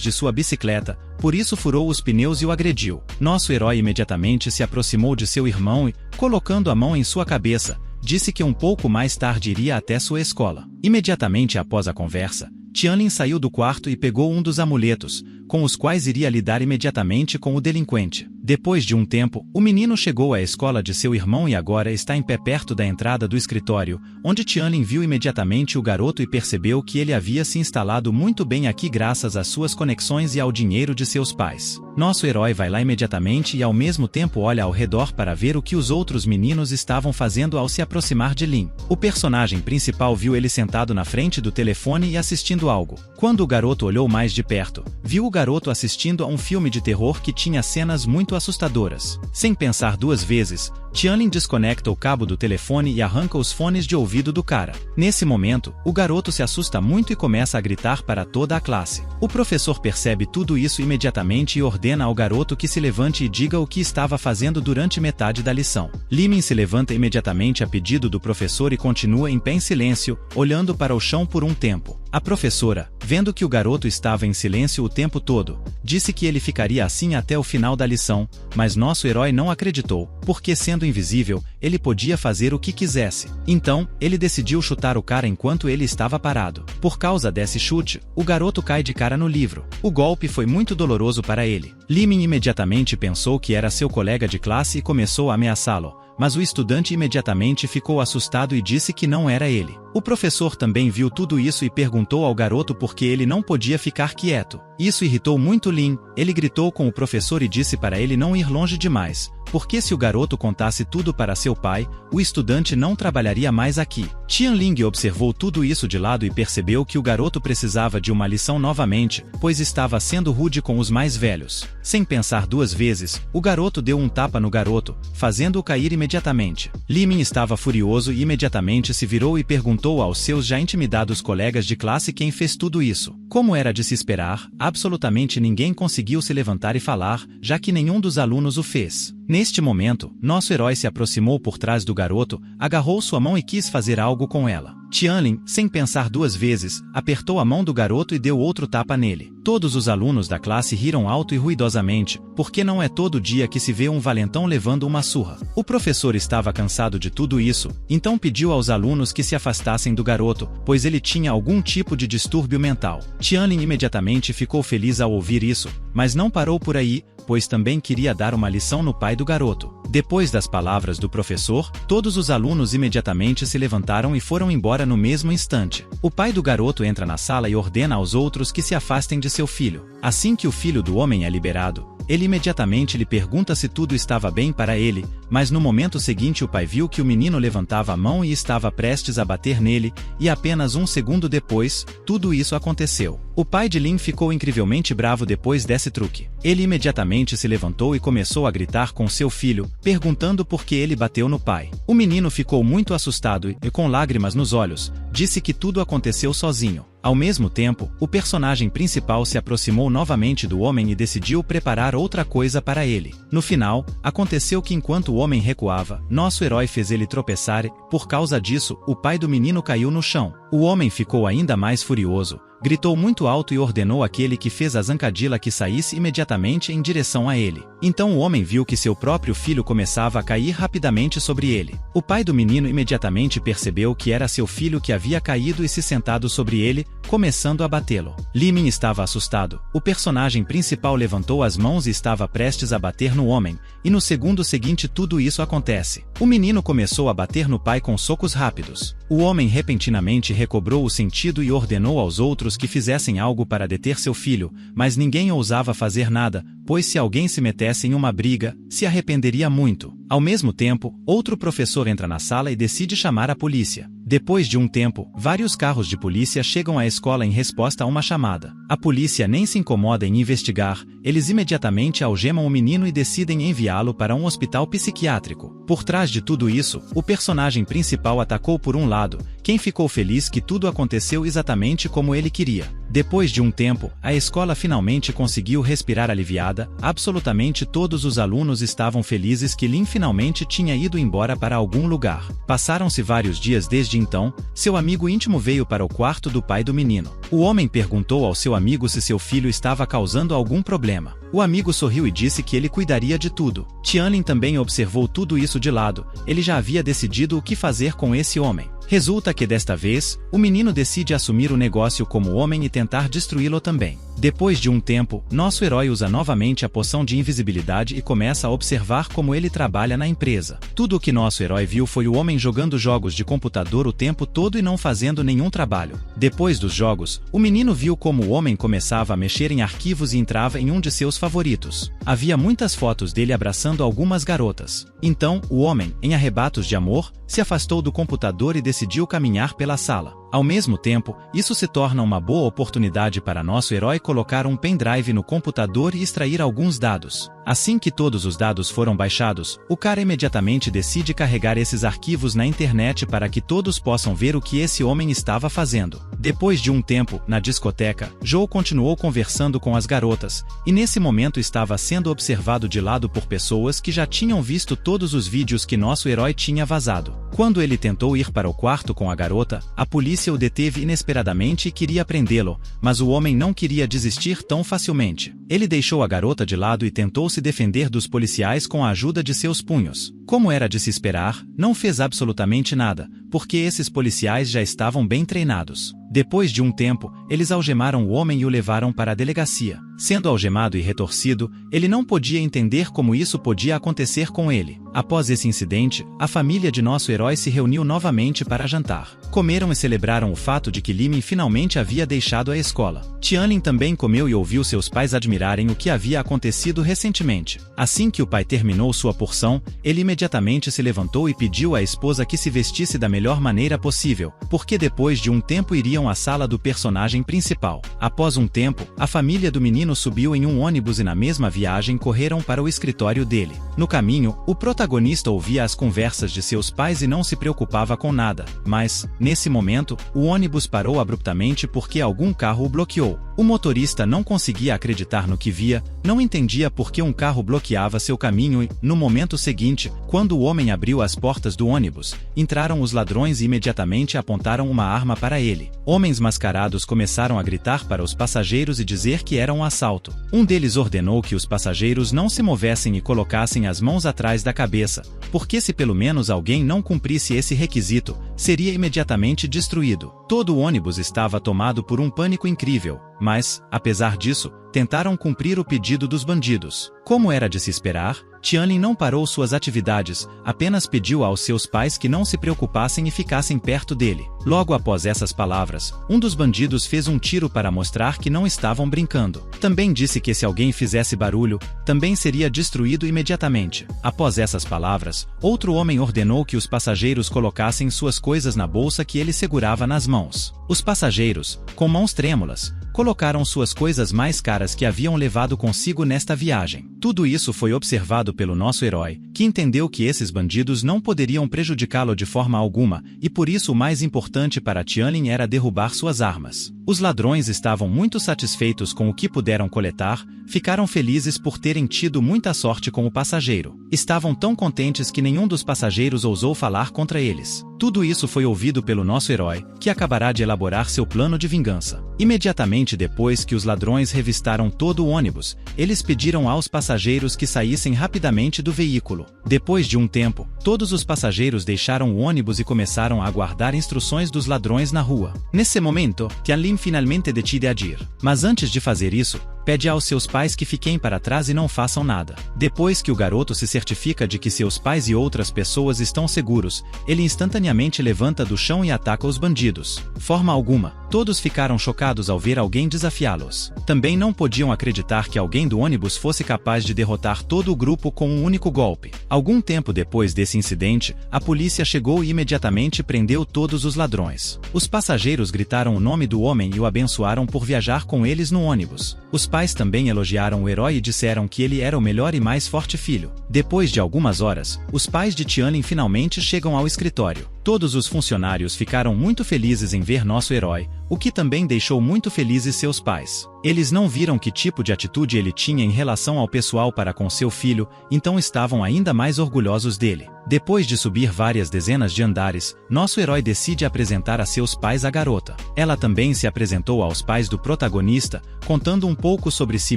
de sua bicicleta, por isso furou os pneus e o agrediu. Nosso herói imediatamente se aproximou de seu irmão e, colocando a mão em sua cabeça, disse que um pouco mais tarde iria até sua escola. Imediatamente após a conversa, Tianlin saiu do quarto e pegou um dos amuletos, com os quais iria lidar imediatamente com o delinquente. Depois de um tempo, o menino chegou à escola de seu irmão e agora está em pé perto da entrada do escritório, onde Tianlin viu imediatamente o garoto e percebeu que ele havia se instalado muito bem aqui graças às suas conexões e ao dinheiro de seus pais. Nosso herói vai lá imediatamente e ao mesmo tempo olha ao redor para ver o que os outros meninos estavam fazendo ao se aproximar de Lin. O personagem principal viu ele sentado na frente do telefone e assistindo algo. Quando o garoto olhou mais de perto, viu o garoto assistindo a um filme de terror que tinha cenas muito assustadoras. Sem pensar duas vezes, Tianlin desconecta o cabo do telefone e arranca os fones de ouvido do cara. Nesse momento, o garoto se assusta muito e começa a gritar para toda a classe. O professor percebe tudo isso imediatamente e ordena ao garoto que se levante e diga o que estava fazendo durante metade da lição. Limin se levanta imediatamente a pedido do professor e continua em pé em silêncio, olhando para o chão por um tempo. A professora, vendo que o garoto estava em silêncio o tempo todo, disse que ele ficaria assim até o final da lição, mas nosso herói não acreditou, porque sendo invisível, ele podia fazer o que quisesse. Então, ele decidiu chutar o cara enquanto ele estava parado. Por causa desse chute, o garoto cai de cara no livro. O golpe foi muito doloroso para ele. Limin imediatamente pensou que era seu colega de classe e começou a ameaçá-lo, mas o estudante imediatamente ficou assustado e disse que não era ele. O professor também viu tudo isso e perguntou ao garoto por que ele não podia ficar quieto. Isso irritou muito Lin. Ele gritou com o professor e disse para ele não ir longe demais, porque se o garoto contasse tudo para seu pai, o estudante não trabalharia mais aqui. Qianling observou tudo isso de lado e percebeu que o garoto precisava de uma lição novamente, pois estava sendo rude com os mais velhos. Sem pensar duas vezes, o garoto deu um tapa no garoto, fazendo-o cair imediatamente. Li Min estava furioso e imediatamente se virou e perguntou aos seus já intimidados colegas de classe quem fez tudo isso. Como era de se esperar, absolutamente ninguém conseguiu se levantar e falar, já que nenhum dos alunos o fez. Neste momento, nosso herói se aproximou por trás do garoto, agarrou sua mão e quis fazer algo com ela. Qianling, sem pensar duas vezes, apertou a mão do garoto e deu outro tapa nele. Todos os alunos da classe riram alto e ruidosamente, porque não é todo dia que se vê um valentão levando uma surra. O professor estava cansado de tudo isso, então pediu aos alunos que se afastassem do garoto, pois ele tinha algum tipo de distúrbio mental. Qianling imediatamente ficou feliz ao ouvir isso, mas não parou por aí, pois também queria dar uma lição no pai do garoto. Depois das palavras do professor, todos os alunos imediatamente se levantaram e foram embora no mesmo instante. O pai do garoto entra na sala e ordena aos outros que se afastem de seu filho. Assim que o filho do homem é liberado, ele imediatamente lhe pergunta se tudo estava bem para ele, mas no momento seguinte o pai viu que o menino levantava a mão e estava prestes a bater nele, e apenas um segundo depois, tudo isso aconteceu. O pai de Lin ficou incrivelmente bravo depois desse truque. Ele imediatamente se levantou e começou a gritar com seu filho, perguntando por que ele bateu no pai. O menino ficou muito assustado e, com lágrimas nos olhos, disse que tudo aconteceu sozinho. Ao mesmo tempo, o personagem principal se aproximou novamente do homem e decidiu preparar outra coisa para ele. No final, aconteceu que enquanto o homem recuava, nosso herói fez ele tropeçar e, por causa disso, o pai do menino caiu no chão. O homem ficou ainda mais furioso, gritou muito alto e ordenou àquele que fez a zancadila que saísse imediatamente em direção a ele. Então o homem viu que seu próprio filho começava a cair rapidamente sobre ele. O pai do menino imediatamente percebeu que era seu filho que havia caído e se sentado sobre ele, começando a batê-lo. Li Min estava assustado. O personagem principal levantou as mãos e estava prestes a bater no homem, e no segundo seguinte tudo isso acontece. O menino começou a bater no pai com socos rápidos. O homem repentinamente recobrou o sentido e ordenou aos outros que fizessem algo para deter seu filho, mas ninguém ousava fazer nada, pois se alguém se metesse em uma briga, se arrependeria muito. Ao mesmo tempo, outro professor entra na sala e decide chamar a polícia. Depois de um tempo, vários carros de polícia chegam à escola em resposta a uma chamada. A polícia nem se incomoda em investigar, eles imediatamente algemam o menino e decidem enviá-lo para um hospital psiquiátrico. Por trás de tudo isso, o personagem principal atacou por um lado, quem ficou feliz que tudo aconteceu exatamente como ele queria. Depois de um tempo, a escola finalmente conseguiu respirar aliviada, absolutamente todos os alunos estavam felizes que Lin finalmente tinha ido embora para algum lugar. Passaram-se vários dias desde então, seu amigo íntimo veio para o quarto do pai do menino. O homem perguntou ao seu amigo se seu filho estava causando algum problema. O amigo sorriu e disse que ele cuidaria de tudo. Qianling também observou tudo isso de lado, ele já havia decidido o que fazer com esse homem. Resulta que desta vez, o menino decide assumir o negócio como homem e tentar destruí-lo também. Depois de um tempo, nosso herói usa novamente a poção de invisibilidade e começa a observar como ele trabalha na empresa. Tudo o que nosso herói viu foi o homem jogando jogos de computador o tempo todo e não fazendo nenhum trabalho. Depois dos jogos, o menino viu como o homem começava a mexer em arquivos e entrava em um de seus favoritos. Havia muitas fotos dele abraçando algumas garotas. Então, o homem, em arrebatos de amor, se afastou do computador e decidiu caminhar pela sala. Ao mesmo tempo, isso se torna uma boa oportunidade para nosso herói colocar um pendrive no computador e extrair alguns dados. Assim que todos os dados foram baixados, o cara imediatamente decide carregar esses arquivos na internet para que todos possam ver o que esse homem estava fazendo. Depois de um tempo, na discoteca, Joe continuou conversando com as garotas, e nesse momento estava sendo observado de lado por pessoas que já tinham visto todos os vídeos que nosso herói tinha vazado. Quando ele tentou ir para o quarto com a garota, a polícia o deteve inesperadamente e queria prendê-lo, mas o homem não queria desistir tão facilmente. Ele deixou a garota de lado e tentou se defender dos policiais com a ajuda de seus punhos. Como era de se esperar, não fez absolutamente nada, porque esses policiais já estavam bem treinados. Depois de um tempo, eles algemaram o homem e o levaram para a delegacia. Sendo algemado e retorcido, ele não podia entender como isso podia acontecer com ele. Após esse incidente, a família de nosso herói se reuniu novamente para jantar. Comeram e celebraram o fato de que Limin finalmente havia deixado a escola. Tianlin também comeu e ouviu seus pais admirarem o que havia acontecido recentemente. Assim que o pai terminou sua porção, ele imediatamente se levantou e pediu à esposa que se vestisse da melhor maneira possível, porque depois de um tempo iriam à sala do personagem principal. Após um tempo, a família do menino subiu em um ônibus e na mesma viagem correram para o escritório dele. No caminho, o protagonista ouvia as conversas de seus pais e não se preocupava com nada, mas, nesse momento, o ônibus parou abruptamente porque algum carro o bloqueou. O motorista não conseguia acreditar no que via, não entendia por que um carro bloqueava seu caminho e, no momento seguinte, quando o homem abriu as portas do ônibus, entraram os ladrões e imediatamente apontaram uma arma para ele. Homens mascarados começaram a gritar para os passageiros e dizer que era um assalto. Um deles ordenou que os passageiros não se movessem e colocassem as mãos atrás da cabeça, porque se pelo menos alguém não cumprisse esse requisito, seria imediatamente destruído. Todo o ônibus estava tomado por um pânico incrível, mas, apesar disso, tentaram cumprir o pedido dos bandidos. Como era de se esperar, Tianlin não parou suas atividades, apenas pediu aos seus pais que não se preocupassem e ficassem perto dele. Logo após essas palavras, um dos bandidos fez um tiro para mostrar que não estavam brincando. Também disse que se alguém fizesse barulho, também seria destruído imediatamente. Após essas palavras, outro homem ordenou que os passageiros colocassem suas coisas na bolsa que ele segurava nas mãos. Os passageiros, com mãos trêmulas, colocaram suas coisas mais caras que haviam levado consigo nesta viagem. Tudo isso foi observado pelo nosso herói, que entendeu que esses bandidos não poderiam prejudicá-lo de forma alguma, e por isso o mais importante para Tianlin era derrubar suas armas. Os ladrões estavam muito satisfeitos com o que puderam coletar, ficaram felizes por terem tido muita sorte com o passageiro. Estavam tão contentes que nenhum dos passageiros ousou falar contra eles. Tudo isso foi ouvido pelo nosso herói, que acabará de elaborar seu plano de vingança. Imediatamente depois que os ladrões revistaram todo o ônibus, eles pediram aos passageiros que saíssem rapidamente do veículo. Depois de um tempo, todos os passageiros deixaram o ônibus e começaram a aguardar instruções dos ladrões na rua. Nesse momento, Tianlin finalmente decide agir. Mas antes de fazer isso, pede aos seus pais que fiquem para trás e não façam nada. Depois que o garoto se certifica de que seus pais e outras pessoas estão seguros, ele instantaneamente levanta do chão e ataca os bandidos. Forma alguma, todos ficaram chocados ao ver alguém desafiá-los. Também não podiam acreditar que alguém do ônibus fosse capaz de derrotar todo o grupo com um único golpe. Algum tempo depois desse incidente, a polícia chegou e imediatamente prendeu todos os ladrões. Os passageiros gritaram o nome do homem e o abençoaram por viajar com eles no ônibus. Os pais também elogiaram o herói e disseram que ele era o melhor e mais forte filho. Depois de algumas horas, os pais de Tianlin finalmente chegam ao escritório. Todos os funcionários ficaram muito felizes em ver nosso herói, o que também deixou muito felizes seus pais. Eles não viram que tipo de atitude ele tinha em relação ao pessoal para com seu filho, então estavam ainda mais orgulhosos dele. Depois de subir várias dezenas de andares, nosso herói decide apresentar a seus pais a garota. Ela também se apresentou aos pais do protagonista, contando um pouco sobre si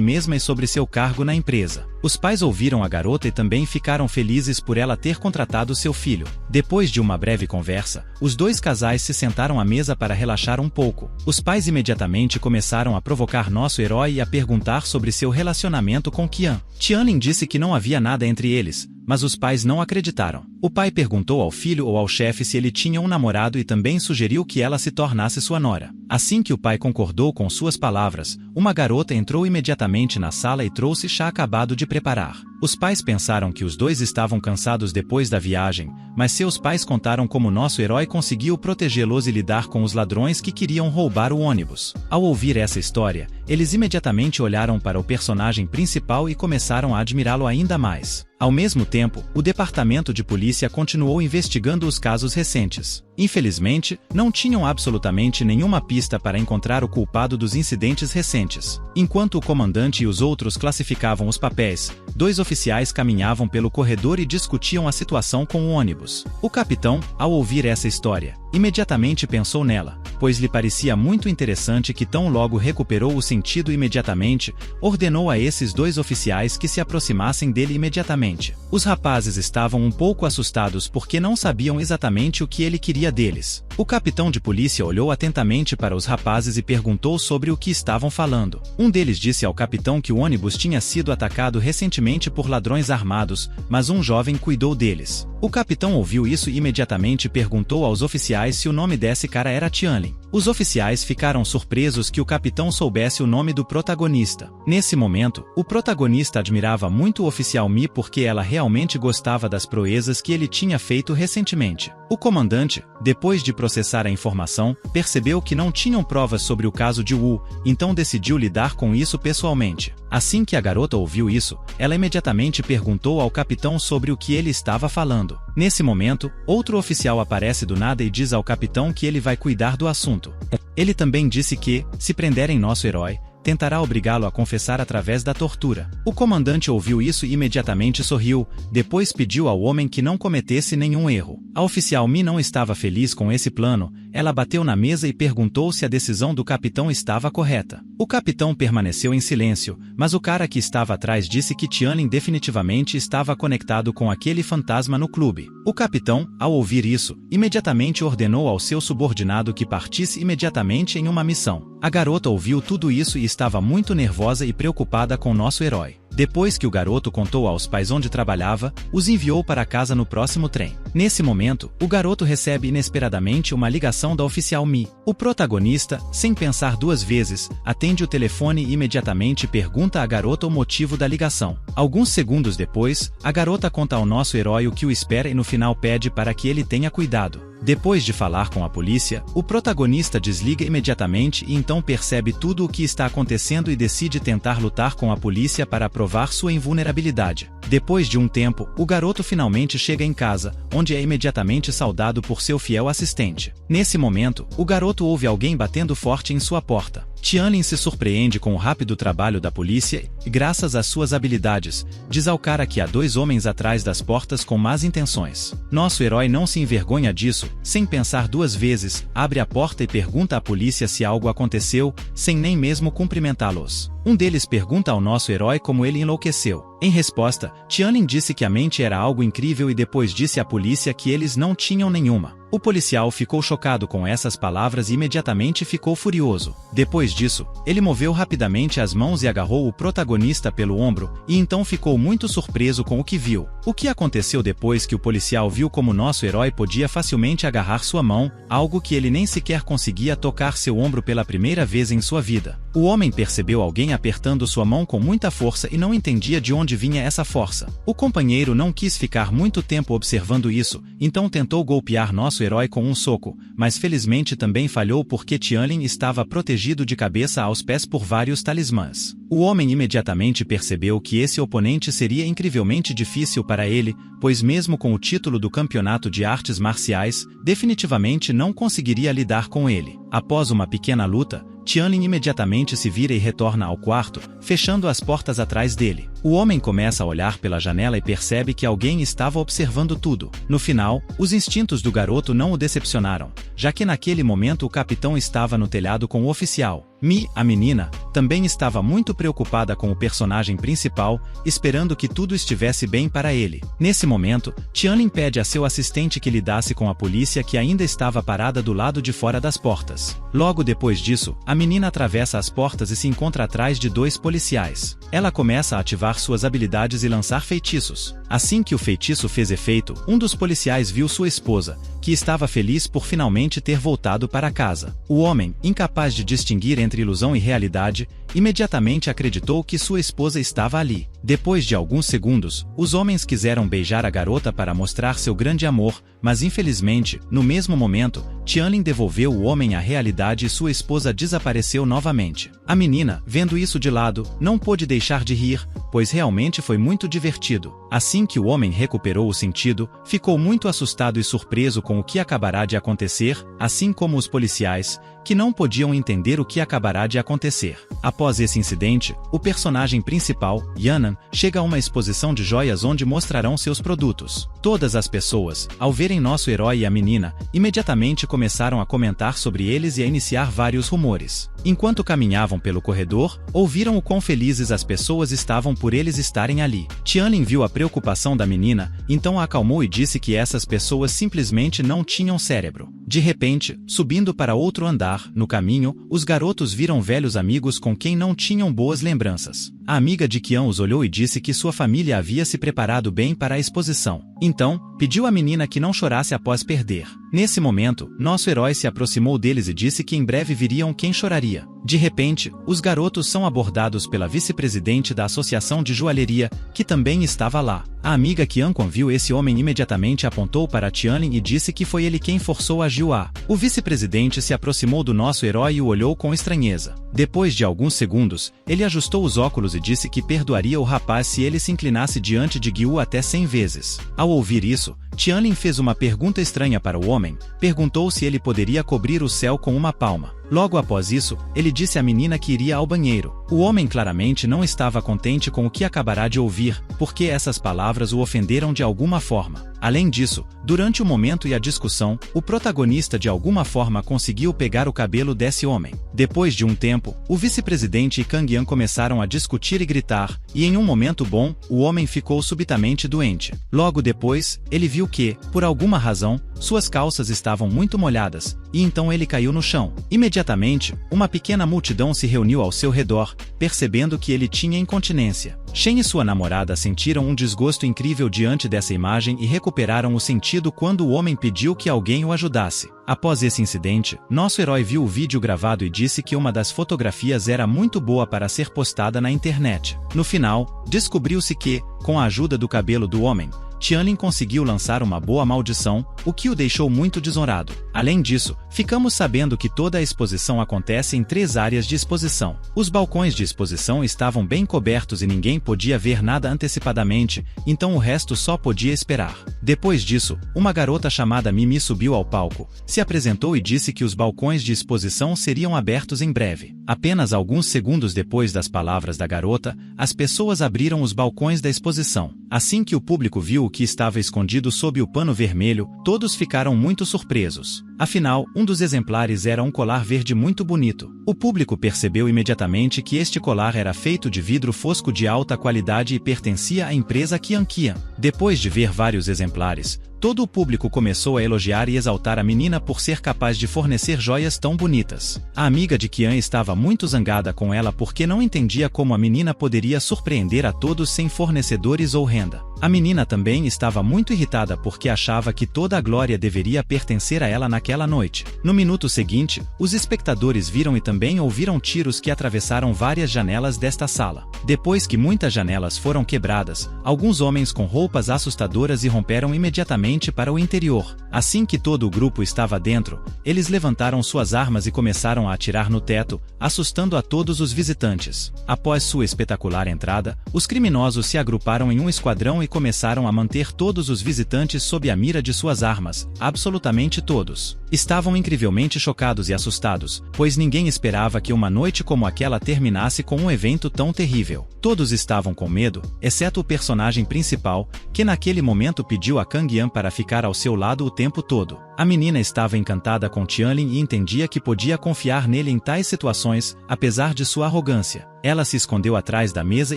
mesma e sobre seu cargo na empresa. Os pais ouviram a garota e também ficaram felizes por ela ter contratado seu filho. Depois de uma breve conversa, os dois casais se sentaram à mesa para relaxar um pouco. Os pais imediatamente começaram a provocar nosso herói e a perguntar sobre seu relacionamento com Qian. Tianlin disse que não havia nada entre eles, mas os pais não acreditaram. O pai perguntou ao filho ou ao chefe se ele tinha um namorado e também sugeriu que ela se tornasse sua nora. Assim que o pai concordou com suas palavras, uma garota entrou imediatamente na sala e trouxe chá acabado de preparar. Os pais pensaram que os dois estavam cansados depois da viagem, mas seus pais contaram como nosso herói conseguiu protegê-los e lidar com os ladrões que queriam roubar o ônibus. Ao ouvir essa história, eles imediatamente olharam para o personagem principal e começaram a admirá-lo ainda mais. Ao mesmo tempo, o departamento de polícia continuou investigando os casos recentes. Infelizmente, não tinham absolutamente nenhuma pista para encontrar o culpado dos incidentes recentes. Enquanto o comandante e os outros classificavam os papéis, dois oficiais caminhavam pelo corredor e discutiam a situação com o ônibus. O capitão, ao ouvir essa história, imediatamente pensou nela, pois lhe parecia muito interessante que tão logo recuperou o sentido imediatamente, ordenou a esses dois oficiais que se aproximassem dele imediatamente. Os rapazes estavam um pouco assustados porque não sabiam exatamente o que ele queria maioria deles. O capitão de polícia olhou atentamente para os rapazes e perguntou sobre o que estavam falando. Um deles disse ao capitão que o ônibus tinha sido atacado recentemente por ladrões armados, mas um jovem cuidou deles. O capitão ouviu isso e imediatamente perguntou aos oficiais se o nome desse cara era Tianlin. Os oficiais ficaram surpresos que o capitão soubesse o nome do protagonista. Nesse momento, o protagonista admirava muito o oficial Mi porque ela realmente gostava das proezas que ele tinha feito recentemente. O comandante, depois de processar a informação, percebeu que não tinham provas sobre o caso de Wu, então decidiu lidar com isso pessoalmente. Assim que a garota ouviu isso, ela imediatamente perguntou ao capitão sobre o que ele estava falando. Nesse momento, outro oficial aparece do nada e diz ao capitão que ele vai cuidar do assunto. Ele também disse que, se prenderem nosso herói, tentará obrigá-lo a confessar através da tortura. O comandante ouviu isso e imediatamente sorriu, depois pediu ao homem que não cometesse nenhum erro. A oficial Mi não estava feliz com esse plano, ela bateu na mesa e perguntou se a decisão do capitão estava correta. O capitão permaneceu em silêncio, mas o cara que estava atrás disse que Tianlin definitivamente estava conectado com aquele fantasma no clube. O capitão, ao ouvir isso, imediatamente ordenou ao seu subordinado que partisse imediatamente em uma missão. A garota ouviu tudo isso e estava muito nervosa e preocupada com nosso herói. Depois que o garoto contou aos pais onde trabalhava, os enviou para casa no próximo trem. Nesse momento, o garoto recebe inesperadamente uma ligação da oficial Mi. O protagonista, sem pensar duas vezes, atende o telefone e imediatamente pergunta à garota o motivo da ligação. Alguns segundos depois, a garota conta ao nosso herói o que o espera e no final pede para que ele tenha cuidado. Depois de falar com a polícia, o protagonista desliga imediatamente e então percebe tudo o que está acontecendo e decide tentar lutar com a polícia para provar sua invulnerabilidade. Depois de um tempo, o garoto finalmente chega em casa, onde é imediatamente saudado por seu fiel assistente. Nesse momento, o garoto ouve alguém batendo forte em sua porta. Tianlin se surpreende com o rápido trabalho da polícia e, graças às suas habilidades, diz ao cara que há dois homens atrás das portas com más intenções. Nosso herói não se envergonha disso, sem pensar duas vezes, abre a porta e pergunta à polícia se algo aconteceu, sem nem mesmo cumprimentá-los. Um deles pergunta ao nosso herói como ele enlouqueceu. Em resposta, Tianlin disse que a mente era algo incrível e depois disse à polícia que eles não tinham nenhuma. O policial ficou chocado com essas palavras e imediatamente ficou furioso. Depois disso, ele moveu rapidamente as mãos e agarrou o protagonista pelo ombro, e então ficou muito surpreso com o que viu. O que aconteceu depois que o policial viu como nosso herói podia facilmente agarrar sua mão, algo que ele nem sequer conseguia tocar seu ombro pela primeira vez em sua vida. O homem percebeu alguém apertando sua mão com muita força e não entendia de onde vinha essa força. O companheiro não quis ficar muito tempo observando isso, então tentou golpear nosso herói com um soco, mas felizmente também falhou porque Tianlin estava protegido de cabeça aos pés por vários talismãs. O homem imediatamente percebeu que esse oponente seria incrivelmente difícil para ele, pois mesmo com o título do campeonato de artes marciais, definitivamente não conseguiria lidar com ele. Após uma pequena luta, Tianlin imediatamente se vira e retorna ao quarto, fechando as portas atrás dele. O homem começa a olhar pela janela e percebe que alguém estava observando tudo. No final, os instintos do garoto não o decepcionaram, já que naquele momento o capitão estava no telhado com o oficial. Mi, a menina, também estava muito preocupada com o personagem principal, esperando que tudo estivesse bem para ele. Nesse momento, Tianlin pede a seu assistente que lidasse com a polícia que ainda estava parada do lado de fora das portas. Logo depois disso, a menina atravessa as portas e se encontra atrás de dois policiais. Ela começa a ativar suas habilidades e lançar feitiços. Assim que o feitiço fez efeito, um dos policiais viu sua esposa, que estava feliz por finalmente ter voltado para casa. O homem, incapaz de distinguir entre ilusão e realidade, imediatamente acreditou que sua esposa estava ali. Depois de alguns segundos, os homens quiseram beijar a garota para mostrar seu grande amor, mas infelizmente, no mesmo momento, Tianlin devolveu o homem à realidade e sua esposa desapareceu novamente. A menina, vendo isso de lado, não pôde deixar de rir, pois realmente foi muito divertido. Assim que o homem recuperou o sentido, ficou muito assustado e surpreso com o que acabará de acontecer, assim como os policiais, que não podiam entender o que acabará de acontecer. Após esse incidente, o personagem principal, Yanan, Tianlin chega a uma exposição de joias onde mostrarão seus produtos. Todas as pessoas, ao verem nosso herói e a menina, imediatamente começaram a comentar sobre eles e a iniciar vários rumores. Enquanto caminhavam pelo corredor, ouviram o quão felizes as pessoas estavam por eles estarem ali. Tianlin viu a preocupação da menina, então a acalmou e disse que essas pessoas simplesmente não tinham cérebro. De repente, subindo para outro andar, no caminho, os garotos viram velhos amigos com quem não tinham boas lembranças. A amiga de Qian os olhou e disse que sua família havia se preparado bem para a exposição. Então, pediu à menina que não chorasse após perder. Nesse momento, nosso herói se aproximou deles e disse que em breve viriam quem choraria. De repente, os garotos são abordados pela vice-presidente da Associação de Joalheria, que também estava lá. A amiga Qian, quando viu esse homem, imediatamente apontou para Tianlin e disse que foi ele quem forçou a Jiua. O vice-presidente se aproximou do nosso herói e o olhou com estranheza. Depois de alguns segundos, ele ajustou os óculos e disse que perdoaria o rapaz se ele se inclinasse diante de Jiua até 100 vezes. Ao ouvir isso, Tianlin fez uma pergunta estranha para o homem, perguntou se ele poderia cobrir o céu com uma palma. Logo após isso, ele disse à menina que iria ao banheiro. O homem claramente não estava contente com o que acabará de ouvir, porque essas palavras o ofenderam de alguma forma. Além disso, durante o momento e a discussão, o protagonista de alguma forma conseguiu pegar o cabelo desse homem. Depois de um tempo, o vice-presidente e Kang Yan começaram a discutir e gritar, e em um momento bom, o homem ficou subitamente doente. Logo depois, ele viu que, por alguma razão, suas calças estavam muito molhadas, e então ele caiu no chão. Imediatamente, uma pequena multidão se reuniu ao seu redor, percebendo que ele tinha incontinência. Shen e sua namorada sentiram um desgosto incrível diante dessa imagem e recuperaram o sentido quando o homem pediu que alguém o ajudasse. Após esse incidente, nosso herói viu o vídeo gravado e disse que uma das fotografias era muito boa para ser postada na internet. No final, descobriu-se que, com a ajuda do cabelo do homem, Tianlin conseguiu lançar uma boa maldição, o que o deixou muito desonrado. Além disso, ficamos sabendo que toda a exposição acontece em 3 áreas de exposição. Os balcões de exposição estavam bem cobertos e ninguém podia ver nada antecipadamente, então o resto só podia esperar. Depois disso, uma garota chamada Mimi subiu ao palco, se apresentou e disse que os balcões de exposição seriam abertos em breve. Apenas alguns segundos depois das palavras da garota, as pessoas abriram os balcões da exposição. Assim que o público viu o que estava escondido sob o pano vermelho, todos ficaram muito surpresos. Afinal, um dos exemplares era um colar verde muito bonito. O público percebeu imediatamente que este colar era feito de vidro fosco de alta qualidade e pertencia à empresa Qian. Depois de ver vários exemplares, todo o público começou a elogiar e exaltar a menina por ser capaz de fornecer joias tão bonitas. A amiga de Qian estava muito zangada com ela porque não entendia como a menina poderia surpreender a todos sem fornecedores ou renda. A menina também estava muito irritada porque achava que toda a glória deveria pertencer a ela naquela noite. No minuto seguinte, os espectadores viram e também ouviram tiros que atravessaram várias janelas desta sala. Depois que muitas janelas foram quebradas, alguns homens com roupas assustadoras irromperam imediatamente para o interior. Assim que todo o grupo estava dentro, eles levantaram suas armas e começaram a atirar no teto, assustando a todos os visitantes. Após sua espetacular entrada, os criminosos se agruparam em um esquadrão e começaram a manter todos os visitantes sob a mira de suas armas, absolutamente todos. Estavam incrivelmente chocados e assustados, pois ninguém esperava que uma noite como aquela terminasse com um evento tão terrível. Todos estavam com medo, exceto o personagem principal, que naquele momento pediu a Kang Yan para ficar ao seu lado o tempo todo. A menina estava encantada com Tianlin e entendia que podia confiar nele em tais situações, apesar de sua arrogância. Ela se escondeu atrás da mesa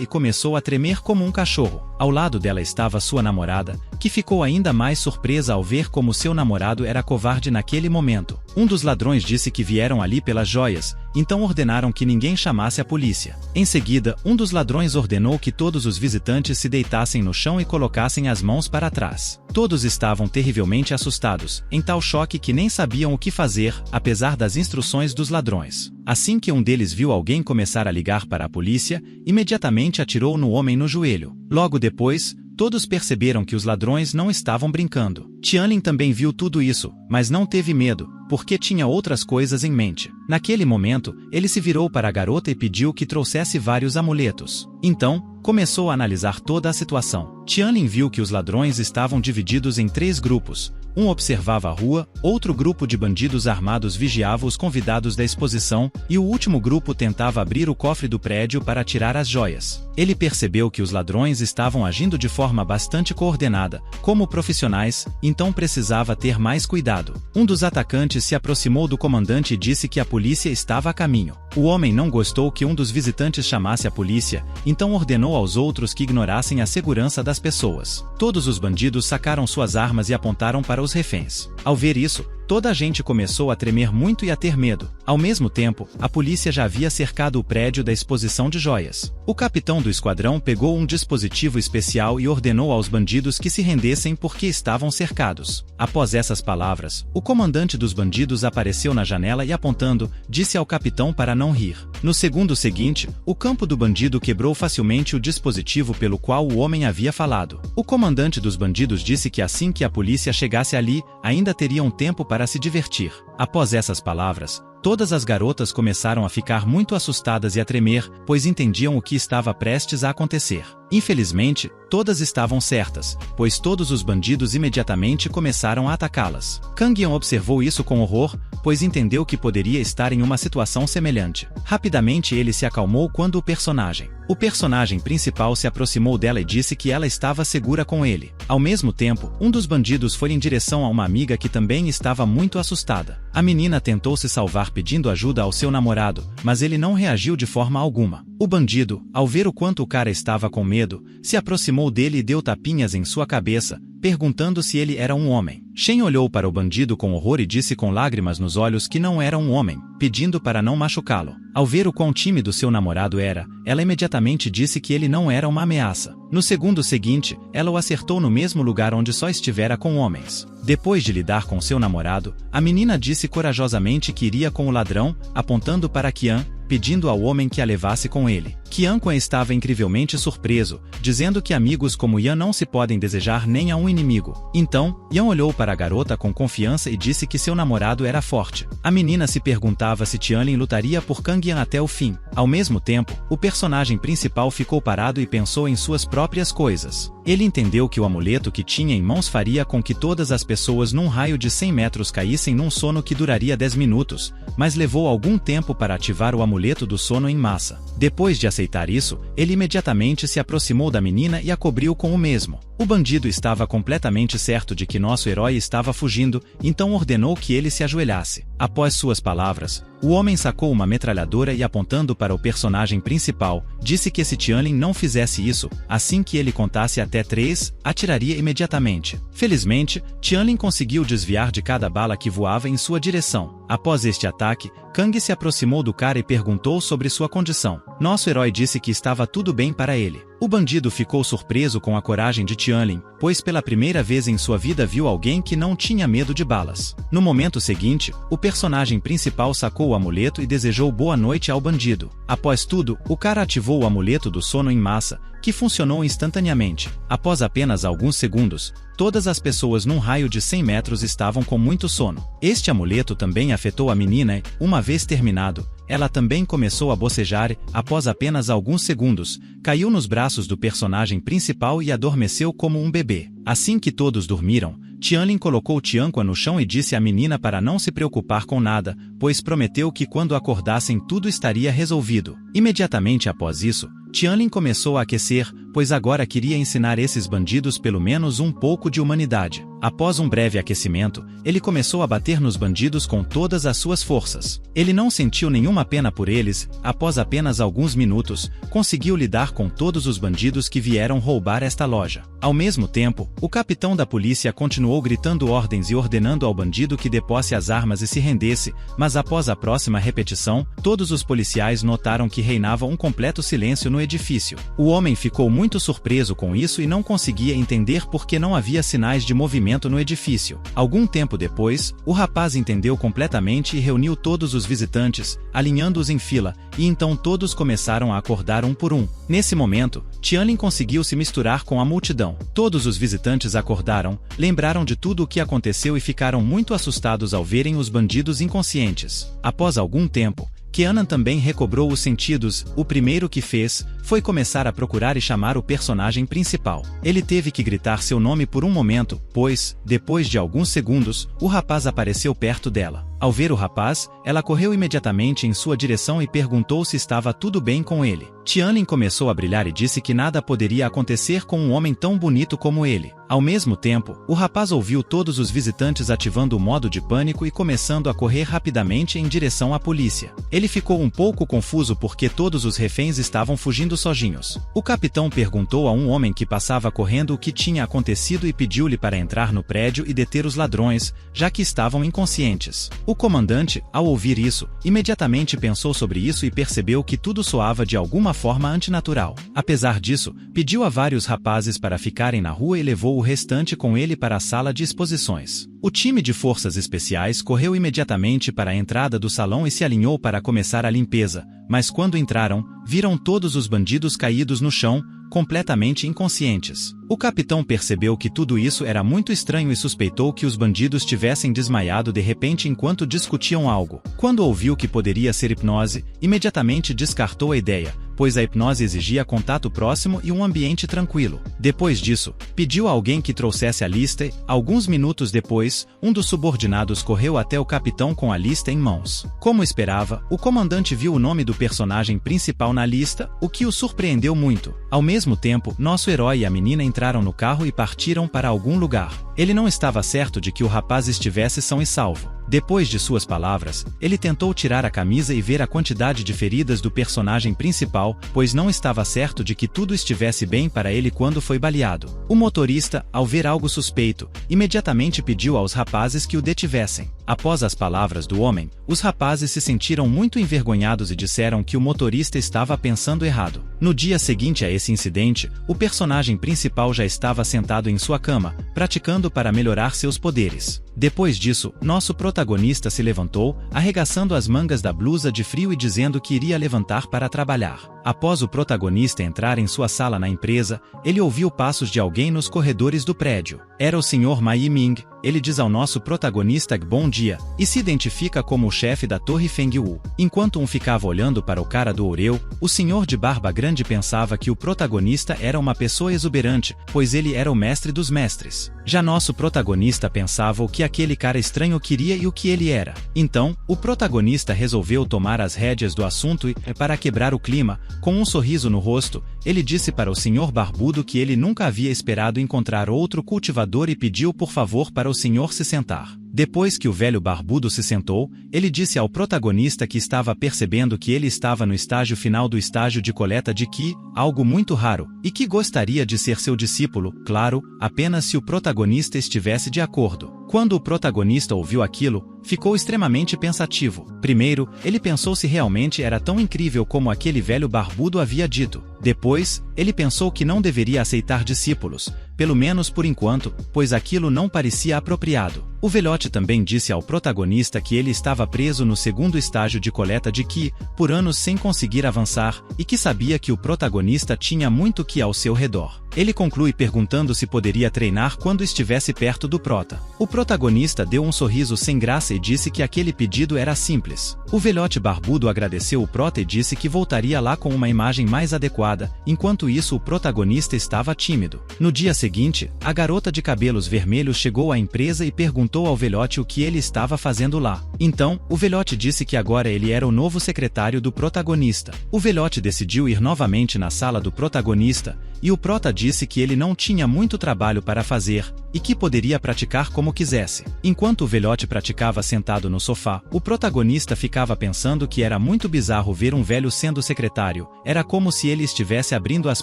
e começou a tremer como um cachorro. Ao lado dela estava sua namorada, que ficou ainda mais surpresa ao ver como seu namorado era covarde naquele momento. Um dos ladrões disse que vieram ali pelas joias, então ordenaram que ninguém chamasse a polícia. Em seguida, um dos ladrões ordenou que todos os visitantes se deitassem no chão e colocassem as mãos para trás. Todos estavam terrivelmente assustados, em tal choque que nem sabiam o que fazer, apesar das instruções dos ladrões. Assim que um deles viu alguém começar a ligar para a polícia, imediatamente atirou no homem no joelho. Logo depois, todos perceberam que os ladrões não estavam brincando. Tianlin também viu tudo isso, mas não teve medo, porque tinha outras coisas em mente. Naquele momento, ele se virou para a garota e pediu que trouxesse vários amuletos. Então, começou a analisar toda a situação. Tianlin viu que os ladrões estavam divididos em 3 grupos. Um observava a rua, outro grupo de bandidos armados vigiava os convidados da exposição, e o último grupo tentava abrir o cofre do prédio para tirar as joias. Ele percebeu que os ladrões estavam agindo de forma bastante coordenada, como profissionais, então precisava ter mais cuidado. Um dos atacantes se aproximou do comandante e disse que a polícia estava a caminho. O homem não gostou que um dos visitantes chamasse a polícia, então ordenou aos outros que ignorassem a segurança das pessoas. Todos os bandidos sacaram suas armas e apontaram para os reféns. Ao ver isso, toda a gente começou a tremer muito e a ter medo. Ao mesmo tempo, a polícia já havia cercado o prédio da exposição de joias. O capitão do esquadrão pegou um dispositivo especial e ordenou aos bandidos que se rendessem porque estavam cercados. Após essas palavras, o comandante dos bandidos apareceu na janela e apontando, disse ao capitão para não rir. No segundo seguinte, o campo do bandido quebrou facilmente o dispositivo pelo qual o homem havia falado. O comandante dos bandidos disse que assim que a polícia chegasse ali, ainda teriam tempo para se divertir. Após essas palavras, todas as garotas começaram a ficar muito assustadas e a tremer, pois entendiam o que estava prestes a acontecer. Infelizmente, todas estavam certas, pois todos os bandidos imediatamente começaram a atacá-las. Kang Yan observou isso com horror, pois entendeu que poderia estar em uma situação semelhante. Rapidamente ele se acalmou quando o personagem principal se aproximou dela e disse que ela estava segura com ele. Ao mesmo tempo, um dos bandidos foi em direção a uma amiga que também estava muito assustada. A menina tentou se salvar pedindo ajuda ao seu namorado, mas ele não reagiu de forma alguma. O bandido, ao ver o quanto o cara estava com medo, se aproximou dele e deu tapinhas em sua cabeça, perguntando se ele era um homem. Shen olhou para o bandido com horror e disse com lágrimas nos olhos que não era um homem, pedindo para não machucá-lo. Ao ver o quão tímido seu namorado era, ela imediatamente disse que ele não era uma ameaça. No segundo seguinte, ela o acertou no mesmo lugar onde só estivera com homens. Depois de lidar com seu namorado, a menina disse corajosamente que iria com o ladrão, apontando para Qian, pedindo ao homem que a levasse com ele. Qian estava incrivelmente surpreso, dizendo que amigos como Yan não se podem desejar nem a um inimigo. Então, Yan olhou para a garota com confiança e disse que seu namorado era forte. A menina se perguntava se Tianlin lutaria por Kang Yan até o fim. Ao mesmo tempo, o personagem principal ficou parado e pensou em suas próprias coisas. Ele entendeu que o amuleto que tinha em mãos faria com que todas as pessoas num raio de 100 metros caíssem num sono que duraria 10 minutos, mas levou algum tempo para ativar o amuleto do sono em massa. Depois de aceitar isso, ele imediatamente se aproximou da menina e a cobriu com o mesmo. O bandido estava completamente certo de que nosso herói estava fugindo, então ordenou que ele se ajoelhasse. Após suas palavras, o homem sacou uma metralhadora e apontando para o personagem principal, disse que se Tianlin não fizesse isso, assim que ele contasse até 3, atiraria imediatamente. Felizmente, Tianlin conseguiu desviar de cada bala que voava em sua direção. Após este ataque, Kang se aproximou do cara e perguntou sobre sua condição. Nosso herói disse que estava tudo bem para ele. O bandido ficou surpreso com a coragem de Tianlin, pois pela primeira vez em sua vida viu alguém que não tinha medo de balas. No momento seguinte, o personagem principal sacou o amuleto e desejou boa noite ao bandido. Após tudo, o cara ativou o amuleto do sono em massa, que funcionou instantaneamente. Após apenas alguns segundos, todas as pessoas num raio de 100 metros estavam com muito sono. Este amuleto também afetou a menina e, uma vez terminado, ela também começou a bocejar e, após apenas alguns segundos, caiu nos braços do personagem principal e adormeceu como um bebê. Assim que todos dormiram, Tianlin colocou Tianqua no chão e disse à menina para não se preocupar com nada, pois prometeu que quando acordassem tudo estaria resolvido. Imediatamente após isso, Tianlin começou a aquecer, pois agora queria ensinar esses bandidos pelo menos um pouco de humanidade. Após um breve aquecimento, ele começou a bater nos bandidos com todas as suas forças. Ele não sentiu nenhuma pena por eles, após apenas alguns minutos, conseguiu lidar com todos os bandidos que vieram roubar esta loja. Ao mesmo tempo, o capitão da polícia continuou gritando ordens e ordenando ao bandido que deposse as armas e se rendesse, mas após a próxima repetição, todos os policiais notaram que reinava um completo silêncio no edifício. O homem ficou muito surpreso com isso e não conseguia entender por que não havia sinais de movimento no edifício. Algum tempo depois, o rapaz entendeu completamente e reuniu todos os visitantes, alinhando-os em fila, e então todos começaram a acordar um por um. Nesse momento, Tianlin conseguiu se misturar com a multidão. Todos os visitantes acordaram, lembraram de tudo o que aconteceu e ficaram muito assustados ao verem os bandidos inconscientes. Após algum tempo, Keanan também recobrou os sentidos. O primeiro que fez foi começar a procurar e chamar o personagem principal. Ele teve que gritar seu nome por um momento, pois, depois de alguns segundos, o rapaz apareceu perto dela. Ao ver o rapaz, ela correu imediatamente em sua direção e perguntou se estava tudo bem com ele. Tianlin começou a brilhar e disse que nada poderia acontecer com um homem tão bonito como ele. Ao mesmo tempo, o rapaz ouviu todos os visitantes ativando o modo de pânico e começando a correr rapidamente em direção à polícia. Ele ficou um pouco confuso porque todos os reféns estavam fugindo sozinhos. O capitão perguntou a um homem que passava correndo o que tinha acontecido e pediu-lhe para entrar no prédio e deter os ladrões, já que estavam inconscientes. O comandante, ao ouvir isso, imediatamente pensou sobre isso e percebeu que tudo soava de alguma forma antinatural. Apesar disso, pediu a vários rapazes para ficarem na rua e levou o restante com ele para a sala de exposições. O time de forças especiais correu imediatamente para a entrada do salão e se alinhou para começar a limpeza, mas quando entraram, viram todos os bandidos caídos no chão, completamente inconscientes. O capitão percebeu que tudo isso era muito estranho e suspeitou que os bandidos tivessem desmaiado de repente enquanto discutiam algo. Quando ouviu que poderia ser hipnose, imediatamente descartou a ideia, pois a hipnose exigia contato próximo e um ambiente tranquilo. Depois disso, pediu a alguém que trouxesse a lista e, alguns minutos depois, um dos subordinados correu até o capitão com a lista em mãos. Como esperava, o comandante viu o nome do personagem principal na lista, o que o surpreendeu muito. Ao mesmo tempo, nosso herói e a menina entraram no carro e partiram para algum lugar. Ele não estava certo de que o rapaz estivesse são e salvo. Depois de suas palavras, ele tentou tirar a camisa e ver a quantidade de feridas do personagem principal, pois não estava certo de que tudo estivesse bem para ele quando foi baleado. O motorista, ao ver algo suspeito, imediatamente pediu aos rapazes que o detivessem. Após as palavras do homem, os rapazes se sentiram muito envergonhados e disseram que o motorista estava pensando errado. No dia seguinte a esse incidente, o personagem principal já estava sentado em sua cama, praticando para melhorar seus poderes. Depois disso, nosso protagonista se levantou, arregaçando as mangas da blusa de frio e dizendo que iria levantar para trabalhar. Após o protagonista entrar em sua sala na empresa, ele ouviu passos de alguém nos corredores do prédio. Era o Sr. Ma Yiming. Ele diz ao nosso protagonista bom dia, e se identifica como o chefe da Torre Fengwu. Enquanto um ficava olhando para o cara do Oreu, o senhor de barba grande pensava que o protagonista era uma pessoa exuberante, pois ele era o mestre dos mestres. Já nosso protagonista pensava o que aquele cara estranho queria e o que ele era. Então, o protagonista resolveu tomar as rédeas do assunto e, para quebrar o clima, com um sorriso no rosto, ele disse para o senhor barbudo que ele nunca havia esperado encontrar outro cultivador e pediu por favor para o senhor se sentar. Depois que o velho barbudo se sentou, ele disse ao protagonista que estava percebendo que ele estava no estágio final do estágio de coleta de Qi, algo muito raro, e que gostaria de ser seu discípulo, claro, apenas se o protagonista estivesse de acordo. Quando o protagonista ouviu aquilo, ficou extremamente pensativo. Primeiro, ele pensou se realmente era tão incrível como aquele velho barbudo havia dito. Depois, ele pensou que não deveria aceitar discípulos, pelo menos por enquanto, pois aquilo não parecia apropriado. O velhote também disse ao protagonista que ele estava preso no segundo estágio de coleta de Qi, por anos sem conseguir avançar, e que sabia que o protagonista tinha muito Qi ao seu redor. Ele conclui perguntando se poderia treinar quando estivesse perto do prota. O protagonista deu um sorriso sem graça e disse que aquele pedido era simples. O velhote barbudo agradeceu o prota e disse que voltaria lá com uma imagem mais adequada, enquanto isso o protagonista estava tímido. No dia seguinte, a garota de cabelos vermelhos chegou à empresa e perguntou ao velhote o que ele estava fazendo lá. Então, o velhote disse que agora ele era o novo secretário do protagonista. O velhote decidiu ir novamente na sala do protagonista, e o prota disse que ele não tinha muito trabalho para fazer, e que poderia praticar como quisesse. Enquanto o velhote praticava sentado no sofá, o protagonista ficava pensando que era muito bizarro ver um velho sendo secretário, era como se ele estivesse abrindo as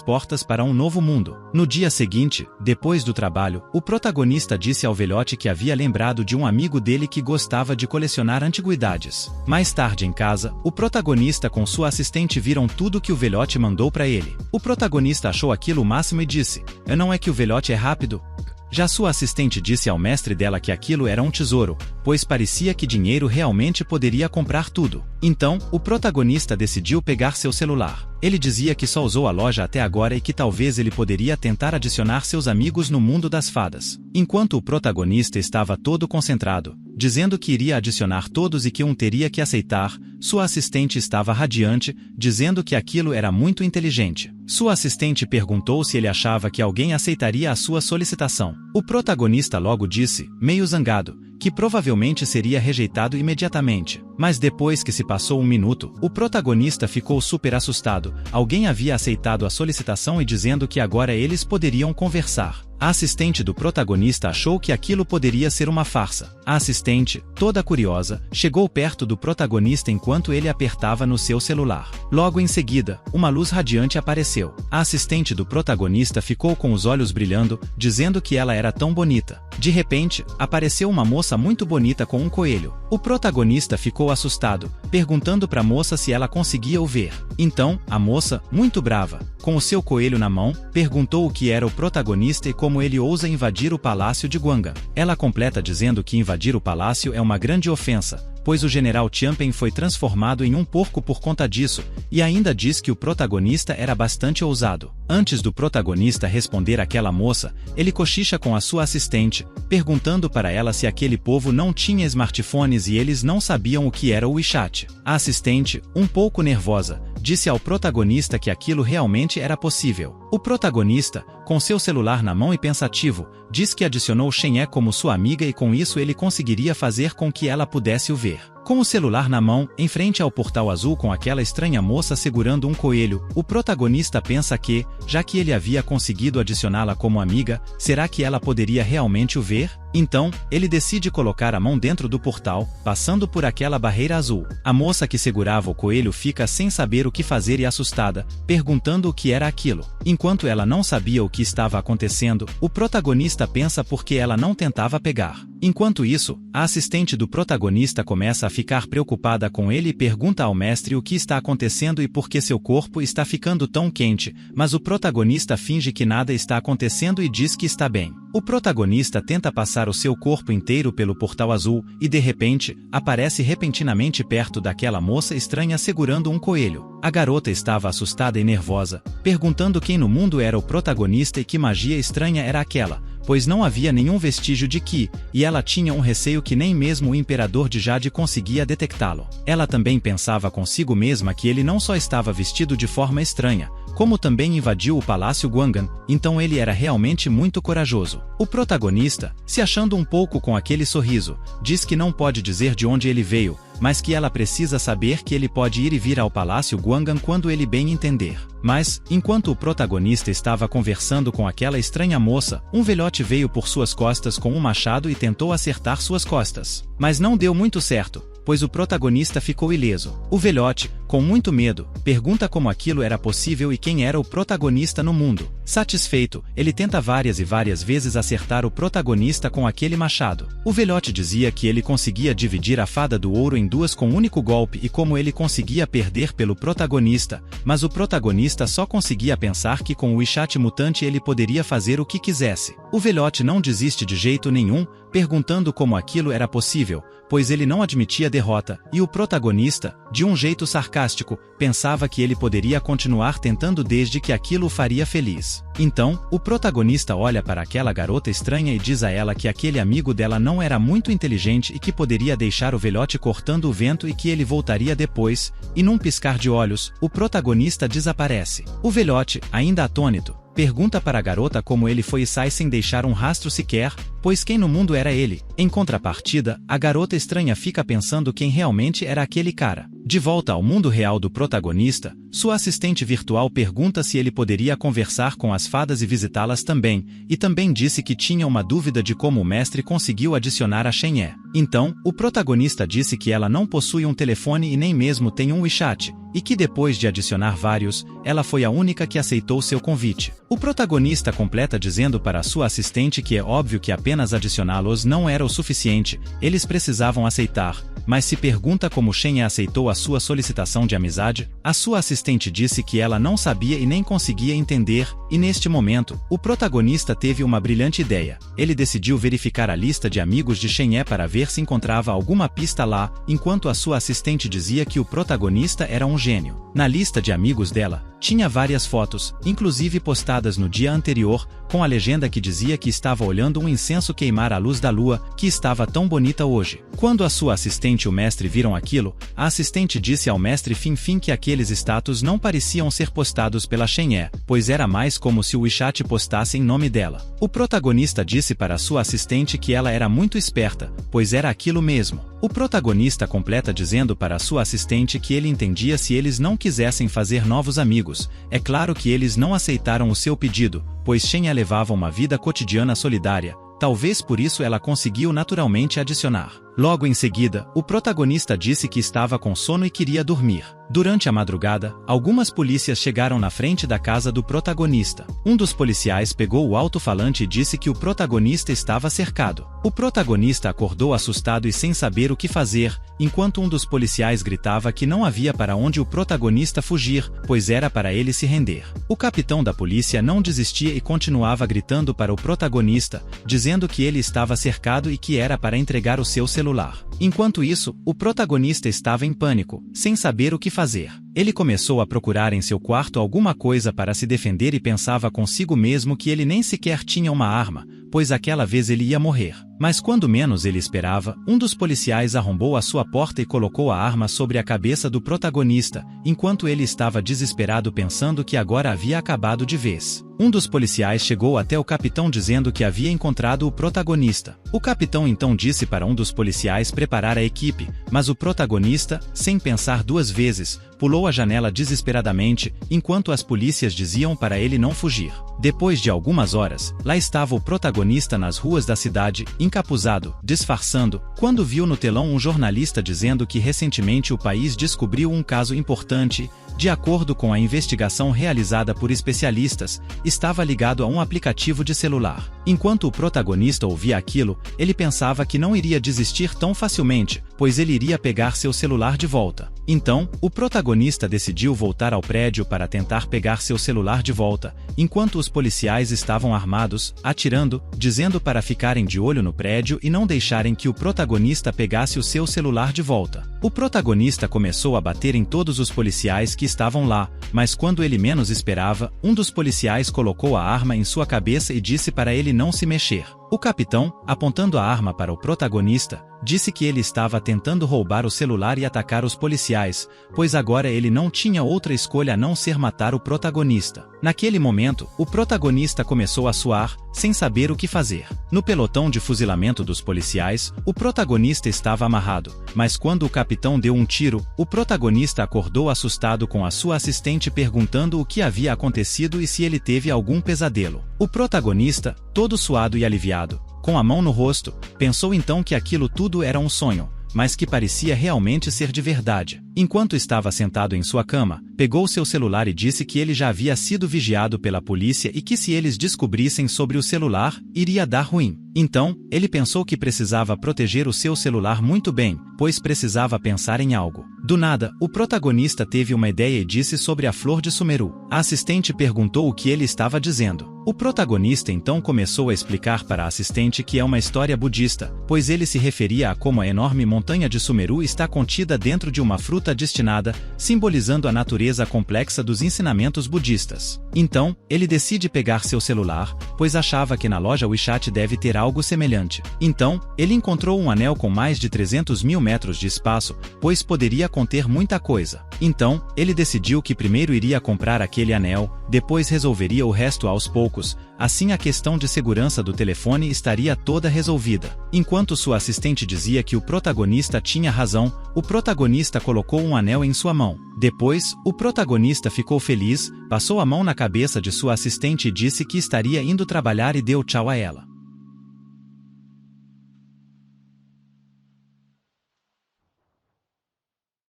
portas para um novo mundo. No dia seguinte, depois do trabalho, o protagonista disse ao velhote que havia lembrado de um amigo dele que gostava de colecionar antiguidades. Mais tarde em casa, o protagonista com sua assistente viram tudo que o velhote mandou para ele. O protagonista achou aquilo o máximo e disse: "Não é que o velhote é rápido?" Já sua assistente disse ao mestre dela que aquilo era um tesouro, pois parecia que dinheiro realmente poderia comprar tudo. Então, o protagonista decidiu pegar seu celular. Ele dizia que só usou a loja até agora e que talvez ele poderia tentar adicionar seus amigos no mundo das fadas. Enquanto o protagonista estava todo concentrado, dizendo que iria adicionar todos e que um teria que aceitar. Sua assistente estava radiante, dizendo que aquilo era muito inteligente. Sua assistente perguntou se ele achava que alguém aceitaria a sua solicitação. O protagonista logo disse, meio zangado, que provavelmente seria rejeitado imediatamente. Mas depois que se passou 1 minuto, o protagonista ficou super assustado. Alguém havia aceitado a solicitação e dizendo que agora eles poderiam conversar. A assistente do protagonista achou que aquilo poderia ser uma farsa. A assistente, toda curiosa, chegou perto do protagonista enquanto ele apertava no seu celular. Logo em seguida, uma luz radiante apareceu. A assistente do protagonista ficou com os olhos brilhando, dizendo que ela era tão bonita. De repente, apareceu uma moça muito bonita com um coelho. O protagonista ficou assustado, perguntando para a moça se ela conseguia o ver. Então, a moça, muito brava, com o seu coelho na mão, perguntou o que era o protagonista e como ele ousa invadir o palácio de Guangan. Ela completa dizendo que invadir o palácio é uma grande ofensa, pois o general Tianpen foi transformado em um porco por conta disso, e ainda diz que o protagonista era bastante ousado. Antes do protagonista responder àquela moça, ele cochicha com a sua assistente, perguntando para ela se aquele povo não tinha smartphones e eles não sabiam o que era o WeChat. A assistente, um pouco nervosa, disse ao protagonista que aquilo realmente era possível. O protagonista, com seu celular na mão e pensativo, diz que adicionou Shen Ye como sua amiga e com isso ele conseguiria fazer com que ela pudesse o ver. Com o celular na mão, em frente ao portal azul com aquela estranha moça segurando um coelho, o protagonista pensa que, já que ele havia conseguido adicioná-la como amiga, será que ela poderia realmente o ver? Então, ele decide colocar a mão dentro do portal, passando por aquela barreira azul. A moça que segurava o coelho fica sem saber o que fazer e assustada, perguntando o que era aquilo. Enquanto ela não sabia o que estava acontecendo, o protagonista pensa por que ela não tentava pegar. Enquanto isso, a assistente do protagonista começa a ficar preocupada com ele e pergunta ao mestre o que está acontecendo e por que seu corpo está ficando tão quente, mas o protagonista finge que nada está acontecendo e diz que está bem. O protagonista tenta passar o seu corpo inteiro pelo portal azul e, de repente, aparece repentinamente perto daquela moça estranha segurando um coelho. A garota estava assustada e nervosa, perguntando quem no mundo era o protagonista e que magia estranha era aquela, pois não havia nenhum vestígio de Qi, e ela tinha um receio que nem mesmo o imperador de Jade conseguia detectá-lo. Ela também pensava consigo mesma que ele não só estava vestido de forma estranha, como também invadiu o Palácio Guangan, então ele era realmente muito corajoso. O protagonista, se achando um pouco com aquele sorriso, diz que não pode dizer de onde ele veio, mas que ela precisa saber que ele pode ir e vir ao Palácio Guangan quando ele bem entender. Mas, enquanto o protagonista estava conversando com aquela estranha moça, um velhote veio por suas costas com um machado e tentou acertar suas costas. Mas não deu muito certo, pois o protagonista ficou ileso. O velhote, com muito medo, pergunta como aquilo era possível e quem era o protagonista no mundo. Satisfeito, ele tenta várias e várias vezes acertar o protagonista com aquele machado. O velhote dizia que ele conseguia dividir a fada do ouro em duas com um único golpe e como ele conseguia perder pelo protagonista, mas o protagonista só conseguia pensar que com o WeChat mutante ele poderia fazer o que quisesse. O velhote não desiste de jeito nenhum, perguntando como aquilo era possível, pois ele não admitia derrota, e o protagonista, de um jeito sarcástico, pensava que ele poderia continuar tentando desde que aquilo o faria feliz. Então, o protagonista olha para aquela garota estranha e diz a ela que aquele amigo dela não era muito inteligente e que poderia deixar o velhote cortando o vento e que ele voltaria depois, e num piscar de olhos, o protagonista desaparece. O velhote, ainda atônito, pergunta para a garota como ele foi e sai sem deixar um rastro sequer, pois quem no mundo era ele? Em contrapartida, a garota estranha fica pensando quem realmente era aquele cara. De volta ao mundo real do protagonista, sua assistente virtual pergunta se ele poderia conversar com as fadas e visitá-las também, e também disse que tinha uma dúvida de como o mestre conseguiu adicionar a Shen Ye. Então, o protagonista disse que ela não possui um telefone e nem mesmo tem um WeChat, e que depois de adicionar vários, ela foi a única que aceitou seu convite. O protagonista completa dizendo para sua assistente que é óbvio que apenas adicioná-los não era o suficiente, eles precisavam aceitar, mas se pergunta como Shen Ye aceitou a sua solicitação de amizade, a sua assistente disse que ela não sabia e nem conseguia entender, e neste momento, o protagonista teve uma brilhante ideia. Ele decidiu verificar a lista de amigos de Shen Ye para ver se encontrava alguma pista lá, enquanto a sua assistente dizia que o protagonista era um gênio. Na lista de amigos dela, Tinha várias fotos, inclusive postadas no dia anterior, com a legenda que dizia que estava olhando um incenso queimar à luz da lua, que estava tão bonita hoje. Quando a sua assistente e o mestre viram aquilo, a assistente disse ao mestre Fin que aqueles status não pareciam ser postados pela Shen-Ye, pois era mais como se o WeChat postasse em nome dela. O protagonista disse para sua assistente que ela era muito esperta, pois era aquilo mesmo. O protagonista completa dizendo para sua assistente que ele entendia se eles não quisessem fazer novos amigos. É claro que eles não aceitaram o seu pedido, pois Shen-Ye levava uma vida cotidiana solidária. Talvez por isso ela conseguiu naturalmente adicionar. Logo em seguida, o protagonista disse que estava com sono e queria dormir. Durante a madrugada, algumas polícias chegaram na frente da casa do protagonista. Um dos policiais pegou o alto-falante e disse que o protagonista estava cercado. O protagonista acordou assustado e sem saber o que fazer, enquanto um dos policiais gritava que não havia para onde o protagonista fugir, pois era para ele se render. O capitão da polícia não desistia e continuava gritando para o protagonista, dizendo que ele estava cercado e que era para entregar o seu celular. Enquanto isso, o protagonista estava em pânico, sem saber o que fazer. Ele começou a procurar em seu quarto alguma coisa para se defender e pensava consigo mesmo que ele nem sequer tinha uma arma, pois aquela vez ele ia morrer. Mas quando menos ele esperava, um dos policiais arrombou a sua porta e colocou a arma sobre a cabeça do protagonista, enquanto ele estava desesperado pensando que agora havia acabado de vez. Um dos policiais chegou até o capitão dizendo que havia encontrado o protagonista. O capitão então disse para um dos policiais preparar a equipe, mas o protagonista, sem pensar duas vezes, pulou a janela desesperadamente, enquanto as polícias diziam para ele não fugir. Depois de algumas horas, lá estava o protagonista nas ruas da cidade, encapuzado, disfarçando, quando viu no telão um jornalista dizendo que recentemente o país descobriu um caso importante. De acordo com a investigação realizada por especialistas, estava ligado a um aplicativo de celular. Enquanto o protagonista ouvia aquilo, ele pensava que não iria desistir tão facilmente, pois ele iria pegar seu celular de volta. Então, o protagonista decidiu voltar ao prédio para tentar pegar seu celular de volta, enquanto os policiais estavam armados, atirando, dizendo para ficarem de olho no prédio e não deixarem que o protagonista pegasse o seu celular de volta. O protagonista começou a bater em todos os policiais que estavam lá, mas quando ele menos esperava, um dos policiais colocou a arma em sua cabeça e disse para ele não se mexer. O capitão, apontando a arma para o protagonista, disse que ele estava tentando roubar o celular e atacar os policiais, pois agora ele não tinha outra escolha a não ser matar o protagonista. Naquele momento, o protagonista começou a suar, sem saber o que fazer. No pelotão de fuzilamento dos policiais, o protagonista estava amarrado, mas quando o capitão deu um tiro, o protagonista acordou assustado com a sua assistente perguntando o que havia acontecido e se ele teve algum pesadelo. O protagonista, todo suado e aliviado, com a mão no rosto, pensou então que aquilo tudo era um sonho, mas que parecia realmente ser de verdade. Enquanto estava sentado em sua cama, pegou seu celular e disse que ele já havia sido vigiado pela polícia e que se eles descobrissem sobre o celular, iria dar ruim. Então, ele pensou que precisava proteger o seu celular muito bem, pois precisava pensar em algo. Do nada, o protagonista teve uma ideia e disse sobre a flor de Sumeru. A assistente perguntou o que ele estava dizendo. O protagonista então começou a explicar para a assistente que é uma história budista, pois ele se referia a como a enorme montanha de Sumeru está contida dentro de uma fruta destinada, simbolizando a natureza complexa dos ensinamentos budistas. Então, ele decide pegar seu celular, pois achava que na loja WeChat deve ter algo semelhante. Então, ele encontrou um anel com mais de 300 mil metros de espaço, pois poderia conter muita coisa. Então, ele decidiu que primeiro iria comprar aquele anel, depois resolveria o resto aos poucos, assim a questão de segurança do telefone estaria toda resolvida. Enquanto sua assistente dizia que o protagonista tinha razão, o protagonista colocou um anel em sua mão. Depois, o protagonista ficou feliz, passou a mão na cabeça de sua assistente e disse que estaria indo trabalhar e deu tchau a ela.